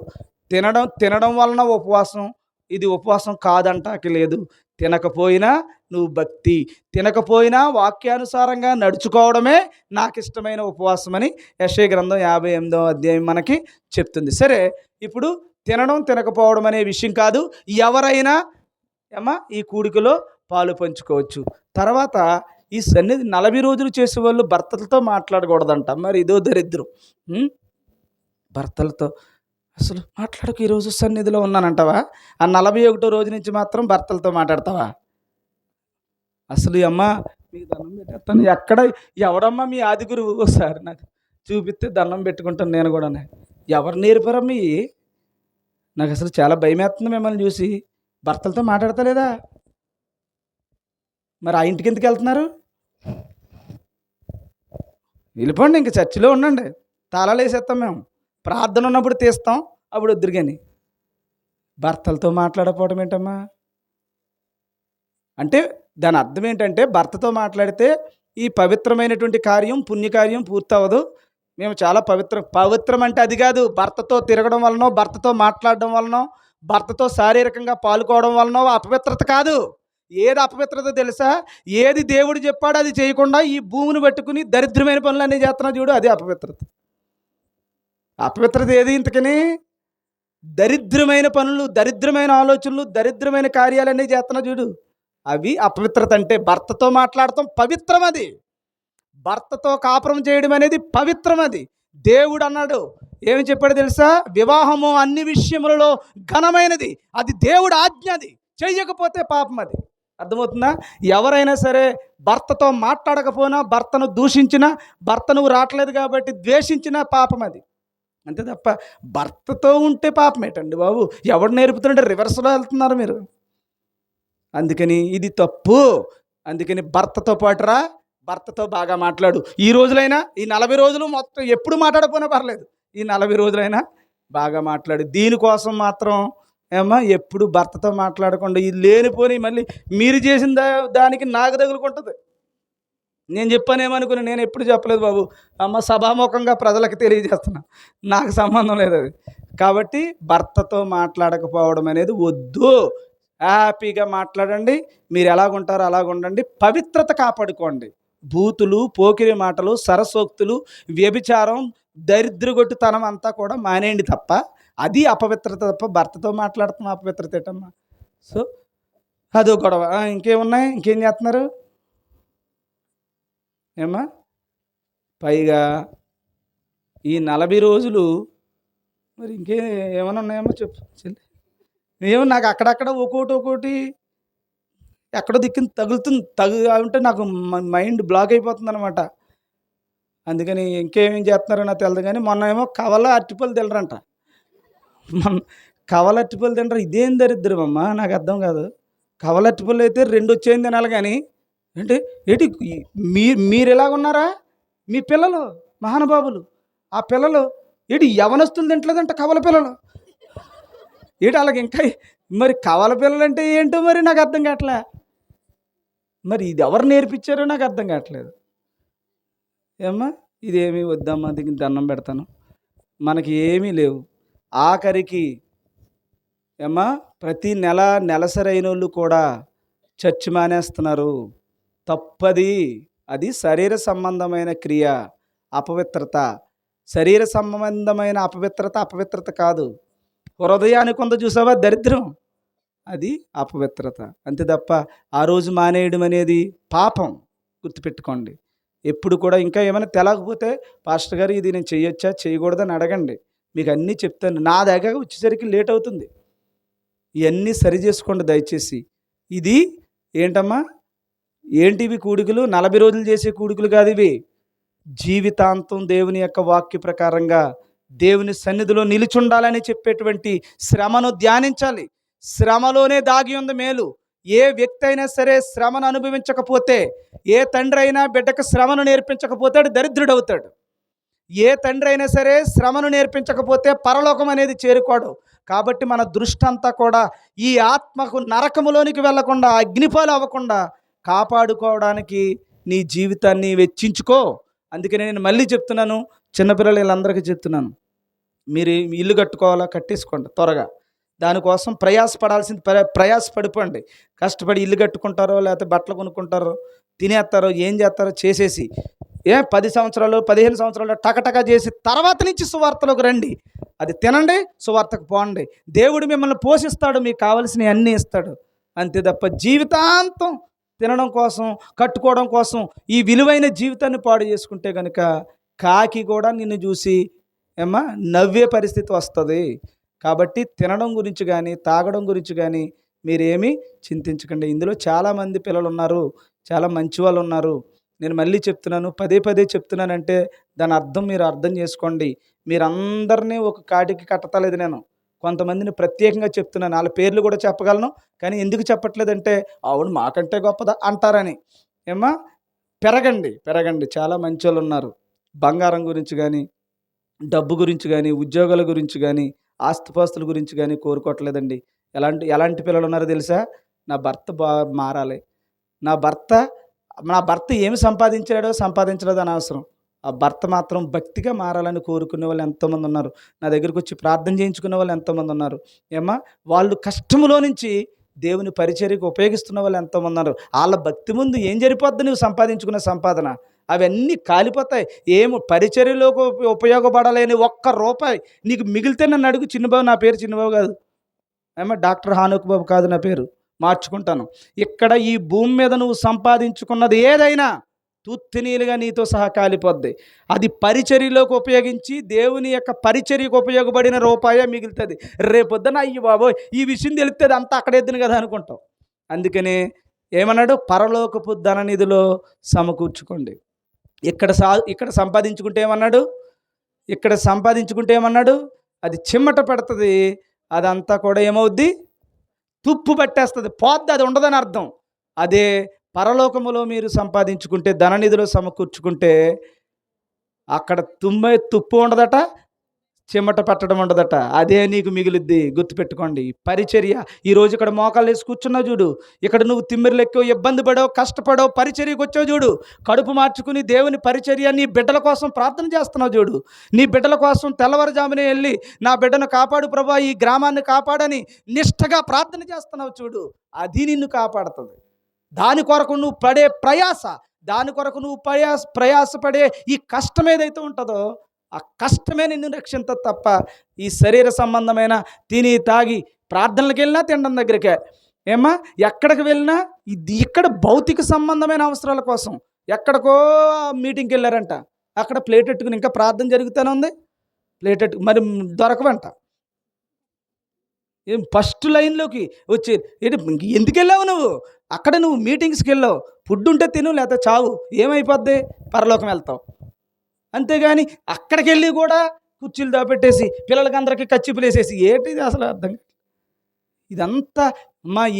తినడం వలన ఉపవాసం, ఇది ఉపవాసం కాదంటాకి లేదు. తినకపోయినా నువ్వు భక్తి, తినకపోయినా వాక్యానుసారంగా నడుచుకోవడమే నాకు ఇష్టమైన ఉపవాసం అని యెషయా గ్రంథం 58వ అధ్యాయం మనకి చెప్తుంది. సరే, ఇప్పుడు తినకపోవడం అనే విషయం కాదు. ఎవరైనా ఈ కూడికలో పాలు పంచుకోవచ్చు. తర్వాత ఈ సన్నిధి 40 రోజులు చేసేవాళ్ళు భర్తలతో మాట్లాడకూడదంట. మరి ఇదో దరిద్రం. భర్తలతో అసలు మాట్లాడకు, ఈరోజు సన్నిధిలో ఉన్నానంటావా? ఆ 41వ రోజు నుంచి మాత్రం భర్తలతో మాట్లాడతావా? అసలు అమ్మ మీకు దండం పెట్టేస్తాను. ఎవడమ్మా మీ ఆది గురువు? ఒకసారి నాకు చూపిస్తే దండం పెట్టుకుంటాను నేను కూడా. ఎవరు నేర్పారమ్మా? నాకు అసలు చాలా భయమేస్తుంది మిమ్మల్ని చూసి. భర్తలతో మాట్లాడతలేదా? మరి ఆ ఇంటికి ఎందుకు వెళ్తున్నారు? వెళ్ళిపోండి, ఇంక చర్చిలో ఉండండి. తాళాలు వేసేస్తాం మేము. ప్రార్థన ఉన్నప్పుడు తీస్తాం, అప్పుడు వద్దురు. కానీ భర్తలతో మాట్లాడకపోవడం ఏంటమ్మా? అంటే దాని అర్థం ఏంటంటే భర్తతో మాట్లాడితే ఈ పవిత్రమైనటువంటి కార్యం, పుణ్యకార్యం పూర్తవదు. మేము చాలా పవిత్రం అంటే అది కాదు. భర్తతో తిరగడం వలనో, భర్తతో మాట్లాడడం వలనో, భర్తతో శారీరకంగా పాల్గొవడం వలనో అపవిత్రత కాదు. ఏది అపవిత్రత తెలుసా? ఏది దేవుడు చెప్పాడో అది చేయకుండా ఈ భూమిని పట్టుకుని దరిద్రమైన పనులన్నీ చేస్తున్నా చూడు, అది అపవిత్రత. అపవిత్రత ఏది ఇంతకని? దరిద్రమైన పనులు, దరిద్రమైన ఆలోచనలు, దరిద్రమైన కార్యాలన్నీ చేస్తున్నా చూడు, అవి అపవిత్రత. అంటే భర్తతో మాట్లాడటం పవిత్రం. అది భర్తతో కాపురం చేయడం అనేది పవిత్రం. అది దేవుడు అన్నాడు. ఏమి చెప్పాడు తెలుసా? వివాహము అన్ని విషయములలో ఘనమైనది, అది దేవుడు ఆజ్ఞ. అది చెయ్యకపోతే పాపం. అది అర్థమవుతుందా? ఎవరైనా సరే భర్తతో మాట్లాడకపోయినా, భర్తను దూషించినా, భర్త నువ్వు రావట్లేదు కాబట్టి ద్వేషించినా పాపం. అది అంతే తప్ప భర్తతో ఉంటే పాపం ఏంటండి బాబు? ఎవడు నేర్పుతుంటే రివర్స్లో వెళ్తున్నారు మీరు. అందుకని ఇది తప్పు. అందుకని భర్తతో పాటురా, భర్తతో బాగా మాట్లాడు. ఈ రోజులైనా, ఈ 40 రోజులు మొత్తం ఎప్పుడు మాట్లాడకపోయినా పర్లేదు, ఈ 40 రోజులైనా బాగా మాట్లాడు. దీనికోసం మాత్రం ఎప్పుడు భర్తతో మాట్లాడకుండా ఇది లేనిపోని మళ్ళీ మీరు చేసిన దానికి నాకు తగులుకుంటుంది. నేను చెప్పానేమనుకుని, నేను ఎప్పుడు చెప్పలేదు బాబు. సభాముఖంగా ప్రజలకు తెలియజేస్తున్నా, నాకు సంబంధం లేదు అది. కాబట్టి భర్తతో మాట్లాడకపోవడం అనేది వద్దు. హ్యాపీగా మాట్లాడండి. మీరు ఎలాగుంటారో అలాగుండండి. పవిత్రత కాపాడుకోండి. బూతులు, పోకిరి మాటలు, సరసోక్తులు, వ్యభిచారం, దరిద్రగొట్టుతనం అంతా కూడా మానేయండి. తప్ప అది అపవిత్రత. తప్ప భర్తతో మాట్లాడుతున్న అపవిత్రత ఏంటమ్మా? సో అదో గొడవ. ఇంకేమున్నాయి? ఇంకేం చేస్తున్నారు పైగా ఈ 40 రోజులు మరి ఏమైనా ఉన్నాయేమో చెప్పు చెల్లి. నాకు అక్కడక్కడ ఒక్కోటి ఎక్కడో దిక్కుని తగులుతుంది. అంటే నాకు మైండ్ బ్లాక్ అయిపోతుంది అనమాట. అందుకని ఇంకేమేం చేస్తున్నారో నాకు తెలియదు. కానీ మొన్న ఏమో కవల అరటిపళ్ళు తినరంట. కవల అరటిపళ్ళు తినరు. ఇదేం దరిద్రం అమ్మా, నాకు అర్థం కాదు. కవల అరటిపళ్ళు అయితే 2 వచ్చేది తినాలి. కానీ ఏంటి మీరు ఎలాగున్నారా? మీ పిల్లలు మహానుభావులు ఆ పిల్లలు ఏంటి యవనస్తులు తింటలేదంట కవల పిల్లలు. ఏంటి అలాగ ఇంకా మరి కవల పిల్లలు అంటే ఏంటో మరి నాకు అర్థం కావట్లే. మరి ఇది ఎవరు నేర్పించారో నాకు అర్థం కావట్లేదు. ఏమ్మా ఇదేమీ వద్దమ్మా, దీనికి దండం పెడతాను. మనకి ఏమీ లేవు. ఆఖరికి ఏమ్మా ప్రతి నెల నెలసరైన వాళ్ళు కూడా చర్చి మానేస్తున్నారు. తప్పది. అది శరీర సంబంధమైన క్రియ, అపవిత్రత. శరీర సంబంధమైన అపవిత్రత కాదు. హృదయానికి కొంత చూసావా దరిద్రం, అది అపవిత్రత. అంతే తప్ప ఆ రోజు మానేయడం అనేది పాపం. గుర్తుపెట్టుకోండి. ఎప్పుడు కూడా ఇంకా ఏమైనా తెలకపోతే పాస్టర్ గారు ఇది నేను చేయొచ్చా చేయకూడదని అడగండి, మీకు అన్నీ చెప్తాను. నా దగ్గర వచ్చేసరికి లేట్ అవుతుంది. ఇవన్నీ సరి చేసుకోండి దయచేసి. ఇది ఏంటమ్మా, ఏంటివి కూడికలు? 40 రోజులు చేసే కూడికలు కాదు ఇవి. జీవితాంతం దేవుని యొక్క వాక్య ప్రకారంగా దేవుని సన్నిధిలో నిలిచుండాలని చెప్పేటువంటి శ్రమను ధ్యానించాలి. శ్రమలోనే దాగి ఉంది మేలు. ఏ వ్యక్తి అయినా సరే శ్రమను అనుభవించకపోతే, ఏ తండ్రి అయినా బిడ్డకు శ్రమను నేర్పించకపోతే దరిద్రుడవుతాడు. ఏ తండ్రి అయినా సరే శ్రమను నేర్పించకపోతే పరలోకం అనేది చేరుకోడు. కాబట్టి మన దృష్టి అంతా కూడా ఈ ఆత్మకు నరకములోనికి వెళ్లకుండా, అగ్నిపాలు అవ్వకుండా కాపాడుకోవడానికి నీ జీవితాన్ని వెచ్చించుకో. అందుకని నేను మళ్ళీ చెప్తున్నాను, చిన్నపిల్లలు వీళ్ళందరికీ చెప్తున్నాను, మీరు ఇల్లు కట్టుకోవాలా, కట్టేసుకోండి త్వరగా. దానికోసం ప్రయాసపడాల్సింది ప్రయాసపడిపోండి. కష్టపడి ఇల్లు కట్టుకుంటారో, లేకపోతే బట్టలు కొనుక్కుంటారో, తినేస్తారో, ఏం చేస్తారో చేసేసి 10 సంవత్సరాలు 15 సంవత్సరాలు టకటక చేసి తర్వాత నుంచి సువార్తలోకి రండి. అది తినండి, సువార్తకు పోండి. దేవుడు మిమ్మల్ని పోషిస్తాడు, మీకు కావలసినవి అన్నీ ఇస్తాడు. అంతే తప్ప జీవితాంతం తినడం కోసం, కట్టుకోవడం కోసం ఈ విలువైన జీవితాన్ని పాడు చేసుకుంటే కనుక కాకి కూడా నిన్ను చూసి నవ్వే పరిస్థితి వస్తుంది. కాబట్టి తినడం గురించి కానీ, తాగడం గురించి కానీ మీరేమీ చింతించకండి. ఇందులో చాలామంది పిల్లలు ఉన్నారు, చాలా మంచి వాళ్ళు ఉన్నారు. నేను మళ్ళీ చెప్తున్నాను, పదే చెప్తున్నానంటే దాని అర్థం మీరు అర్థం చేసుకోండి. మీరందరినీ ఒక కాటికి కట్టతలేదు. నేను కొంతమందిని ప్రత్యేకంగా చెప్తున్నాను. వాళ్ళ పేర్లు కూడా చెప్పగలను, కానీ ఎందుకు చెప్పట్లేదంటే ఆవిడ మాకంటే గొప్పదా అంటారని. పెరగండి. చాలా మంచి వాళ్ళు ఉన్నారు. బంగారం గురించి కానీ, డబ్బు గురించి కానీ, ఉద్యోగాల గురించి కానీ, ఆస్తిపాస్తుల గురించి కానీ కోరుకోవట్లేదండి. ఎలాంటి పిల్లలు ఉన్నారో తెలుసా? నా భర్త మారాలి, నా భర్త ఏమి సంపాదించలేదో అనవసరం. ఆ భర్త మాత్రం భక్తిగా మారాలని కోరుకునే వాళ్ళు ఎంతోమంది ఉన్నారు. నా దగ్గరికి వచ్చి ప్రార్థన చేయించుకునే వాళ్ళు ఎంతోమంది ఉన్నారు. వాళ్ళు కష్టములో నుంచి దేవుని పరిచర్యకు ఉపయోగిస్తున్న వాళ్ళు ఎంతోమంది ఉన్నారు. వాళ్ళ భక్తి ముందు ఏం జరిపోద్ది? నువ్వు సంపాదించుకున్న సంపాదన అవన్నీ కాలిపోతాయి. పరిచర్యలోకి ఉపయోగపడలేని ₹1 నీకు మిగిలితే నన్ను అడుగు. చిన్నబాబు, నా పేరు చిన్నబాబు కాదు, డాక్టర్ హానుక్ బాబు కాదు నా పేరు, మార్చుకుంటాను. ఇక్కడ ఈ భూమి మీద నువ్వు సంపాదించుకున్నది ఏదైనా తూత్తినీలుగా నీతో సహా కాలిపోద్ది. అది పరిచర్యలోకి ఉపయోగించి దేవుని యొక్క పరిచర్యకు ఉపయోగపడిన రూపాయే మిగులుతుంది. రేపొద్దున అయ్యి బాబోయ్ ఈ విషయం తెలుస్తుంది అంతా అక్కడెద్దును కదా అనుకుంటావు. అందుకని ఏమన్నాడు? పరలోకపు ధననిధిలో సమకూర్చుకోండి. ఇక్కడ సంపాదించుకుంటే ఏమన్నాడు? అది చిమ్మట పెడుతుంది. అదంతా కూడా ఏమవుద్ది? తుప్పు పట్టేస్తుంది, పోద్ది, అది ఉండదని అర్థం. అదే పరలోకములో మీరు సంపాదించుకుంటే, ధననిధిలో సమకూర్చుకుంటే అక్కడ తుప్పు ఉండదట, చిమ్మట పట్టడం ఉండదట. అదే నీకు మిగులుద్ది. గుర్తుపెట్టుకోండి. పరిచర్య ఈరోజు ఇక్కడ మోకాళ్ళు వేసి కూర్చున్నావు చూడు, ఇక్కడ నువ్వు తిమ్మిరిలెక్కో, ఇబ్బంది పడో, కష్టపడో, పరిచర్యకు వచ్చావు చూడు, కడుపు మార్చుకుని దేవుని పరిచర్య నీ బిడ్డల కోసం ప్రార్థన చేస్తున్నావు చూడు. నీ బిడ్డల కోసం తెల్లవారుజామునే వెళ్ళి నా బిడ్డను కాపాడు ప్రభా, ఈ గ్రామాన్ని కాపాడని నిష్టగా ప్రార్థన చేస్తున్నావు చూడు. అది నిన్ను కాపాడుతుంది. దాని కొరకు నువ్వు పడే ప్రయాస, దాని కొరకు నువ్వు ప్రయాసపడే ఈ కష్టం ఏదైతే ఉంటుందో ఆ కష్టమే నిన్ను రక్షించదు తప్ప ఈ శరీర సంబంధమైన తిని తాగి ప్రార్థనలకు వెళ్ళినా తినడం దగ్గరికే ఎక్కడికి వెళ్ళినా ఇక్కడ భౌతిక సంబంధమైన అవసరాల కోసం ఎక్కడికో మీటింగ్కి వెళ్ళారంట, అక్కడ ప్లేట్ ఎట్టుకుని ఇంకా ప్రార్థన జరుగుతూనే ఉంది. ప్లేట్ ఎట్టు మరి దొరకవంట. ఫస్ట్ లైన్లోకి వచ్చి ఎందుకు వెళ్ళావు నువ్వు? అక్కడ నువ్వు మీటింగ్స్కి వెళ్ళావు, ఫుడ్ ఉంటే తిను, లేకపోతే చావు, ఏమైపోద్ది? పరలోకం వెళ్తావు. అంతేగాని అక్కడికి వెళ్ళి కూడా కుర్చీలు దాపెట్టేసి పిల్లలకి అందరికీ కచ్చిపులు వేసేసి ఏంటిది అసలు అర్థం. ఇదంతా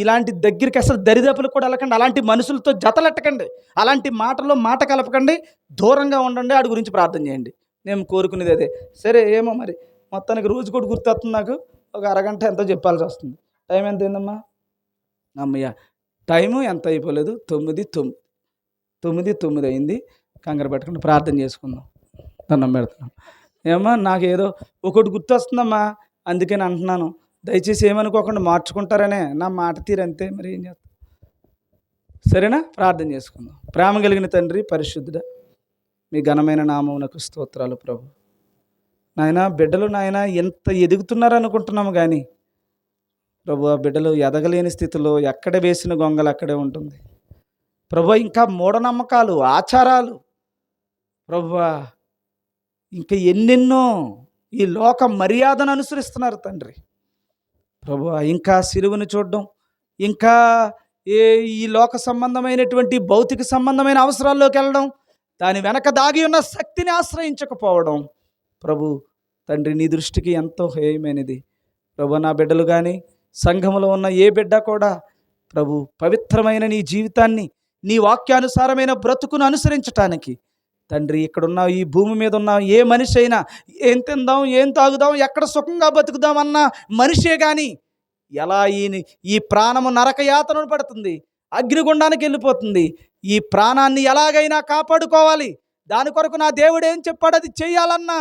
ఇలాంటి దగ్గరికి అసలు దరిదాపులకు కూడా వెళ్ళకండి. అలాంటి మనుషులతో జతలెట్టకండి. అలాంటి మాట కలపకండి. దూరంగా ఉండండి. వాడి గురించి ప్రార్థన చేయండి. నేను కోరుకునేది అదే. సరే ఏమో మరి మొత్తానికి రోజు కూడా గుర్తొస్తుంది నాకు. ఒక అరగంట ఎంతో చెప్పాల్సి వస్తుంది. టైం ఎంత అయిందమ్మా? అమ్మయ్య, టైము ఎంత అయిపోలేదు, 9:09 అయింది. కంగారు పెట్టుకుని ప్రార్థన చేసుకుందాం. దండం పెడుతున్నాం. ఏమ్మా నాకేదో ఒకటి గుర్తొస్తుందమ్మా, అందుకని అంటున్నాను. దయచేసి ఏమనుకోకుండా మార్చుకుంటారనే నా మాట తీరు, అంతే. మరి ఏం చేస్తాం? సరేనా? ప్రార్థన చేసుకుందాం. ప్రేమ కలిగిన తండ్రి, పరిశుద్ధుడా, మీ ఘనమైన నామమునకు స్తోత్రాలు ప్రభు. నాయన బిడ్డలు నాయన ఎంత ఎదుగుతున్నారనుకుంటున్నాము కానీ ప్రభు, ఆ బిడ్డలు ఎదగలేని స్థితిలో ఎక్కడ వేసిన గొంగలు అక్కడే ఉంటుంది ప్రభు. ఇంకా మూఢనమ్మకాలు, ఆచారాలు ప్రభు, ఇంకా ఎన్నెన్నో ఈ లోక మర్యాదను అనుసరిస్తున్నారు తండ్రి ప్రభు. ఇంకా సిలువను చూడడం, ఇంకా ఈ లోక సంబంధమైనటువంటి భౌతిక సంబంధమైన అవసరాల్లోకి వెళ్ళడం, దాని వెనక దాగి ఉన్న శక్తిని ఆశ్రయించకపోవడం ప్రభు తండ్రి, నీ దృష్టికి ఎంతో హేయమైనది ప్రభు. నా బిడ్డలు కానీ సంఘములో ఉన్న ఏ బిడ్డ కూడా ప్రభు పవిత్రమైన నీ జీవితాన్ని, నీ వాక్యానుసారమైన బ్రతుకును అనుసరించటానికి తండ్రి, ఇక్కడున్న ఈ భూమి మీద ఉన్న ఏ మనిషి అయినా ఏం తిందాం, ఏం తాగుదాం, ఎక్కడ సుఖంగా బతుకుదాం అన్న మనిషే కానీ ఎలా ఈ ప్రాణము నరకయాతనను పడుతుంది, అగ్నిగుండానికి వెళ్ళిపోతుంది. ఈ ప్రాణాన్ని ఎలాగైనా కాపాడుకోవాలి, దాని కొరకు నా దేవుడు ఏం చెప్పాడు అది చేయాలన్న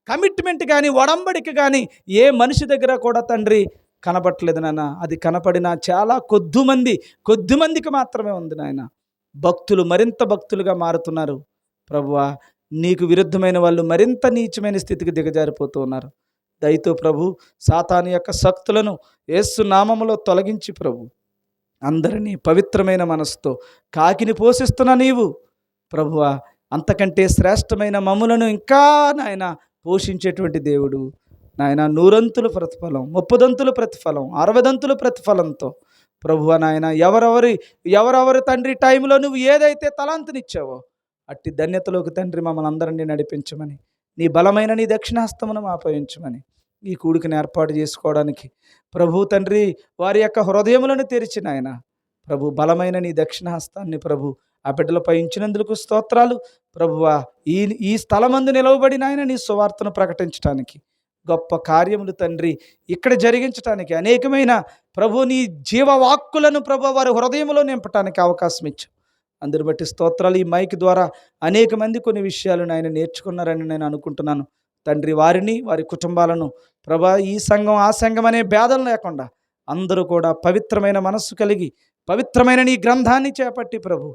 కమిట్మెంట్ కానీ, ఒడంబడిక కానీ ఏ మనిషి దగ్గర కూడా తండ్రి కనబట్టలేదు నాన్న. అది కనపడిన చాలా కొద్దిమందికి మాత్రమే ఉంది నాయన. భక్తులు మరింత భక్తులుగా మారుతున్నారు ప్రభువా. నీకు విరుద్ధమైన వాళ్ళు మరింత నీచమైన స్థితికి దిగజారిపోతూ ఉన్నారు. దయతో ప్రభు, సాతాను యొక్క శక్తులను యేసు నామములో తొలగించి ప్రభు, అందరినీ పవిత్రమైన మనసుతో కాకిని పోషిస్తున్న నీవు ప్రభువా, అంతకంటే శ్రేష్టమైన మమ్ములను ఇంకా నాయన పోషించేటువంటి దేవుడు నాయన. 100 ప్రతిఫలం, 30 ప్రతిఫలం, 60 ప్రతిఫలంతో ప్రభువా నాయన, ఎవరెవరి తండ్రి టైంలో నువ్వు ఏదైతే తలాంతునిచ్చావో అట్టి ధన్యతలోకి తండ్రి మమ్మల్ని అందరినీ నడిపించమని, నీ బలమైన నీ దక్షిణాస్తమును ఆపయించమని, ఈ కూడికను ఏర్పాటు చేసుకోవడానికి ప్రభు తండ్రి వారి యొక్క హృదయములను తెరిచిన ఆయన ప్రభు, బలమైన నీ దక్షిణాస్తాన్ని ప్రభు ఆ బిడ్డలపై ఉంచినందుకు స్తోత్రాలు ప్రభువా. ఈ స్థలమందు నిలవబడిన ఆయన నీ సువార్తను ప్రకటించడానికి, గొప్ప కార్యములు తండ్రి ఇక్కడ జరిగించడానికి, అనేకమైన ప్రభు నీ జీవవాక్కులను ప్రభు వారి హృదయంలో నింపడానికి అవకాశం ఇచ్చు. అందరి బట్టి స్తోత్రాలు. ఈ మైక్ ద్వారా అనేక మంది కొన్ని విషయాలు ఆయన నేర్చుకున్నారని నేను అనుకుంటున్నాను తండ్రి. వారిని, వారి కుటుంబాలను ప్రభా, ఈ సంఘం ఆ సంఘం అనే భేదం లేకుండా అందరూ కూడా పవిత్రమైన మనస్సు కలిగి పవిత్రమైన నీ గ్రంథాన్ని చేపట్టి ప్రభు,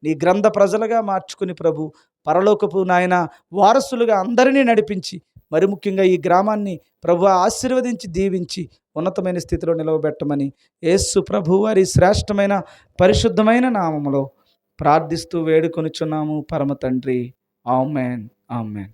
నీ గ్రంథ ప్రజలుగా మార్చుకుని ప్రభు, పరలోకపు నాయన వారసులుగా అందరినీ నడిపించి, మరి ముఖ్యంగా ఈ గ్రామాన్ని ప్రభు ఆశీర్వదించి దీవించి ఉన్నతమైన స్థితిలో నిలవబెట్టమని యేసు ప్రభు వారి శ్రేష్టమైన పరిశుద్ధమైన నామములో ప్రార్థిస్తూ వేడుకొనుచున్నాము పరమ తండ్రి. ఆమేన్, ఆమేన్.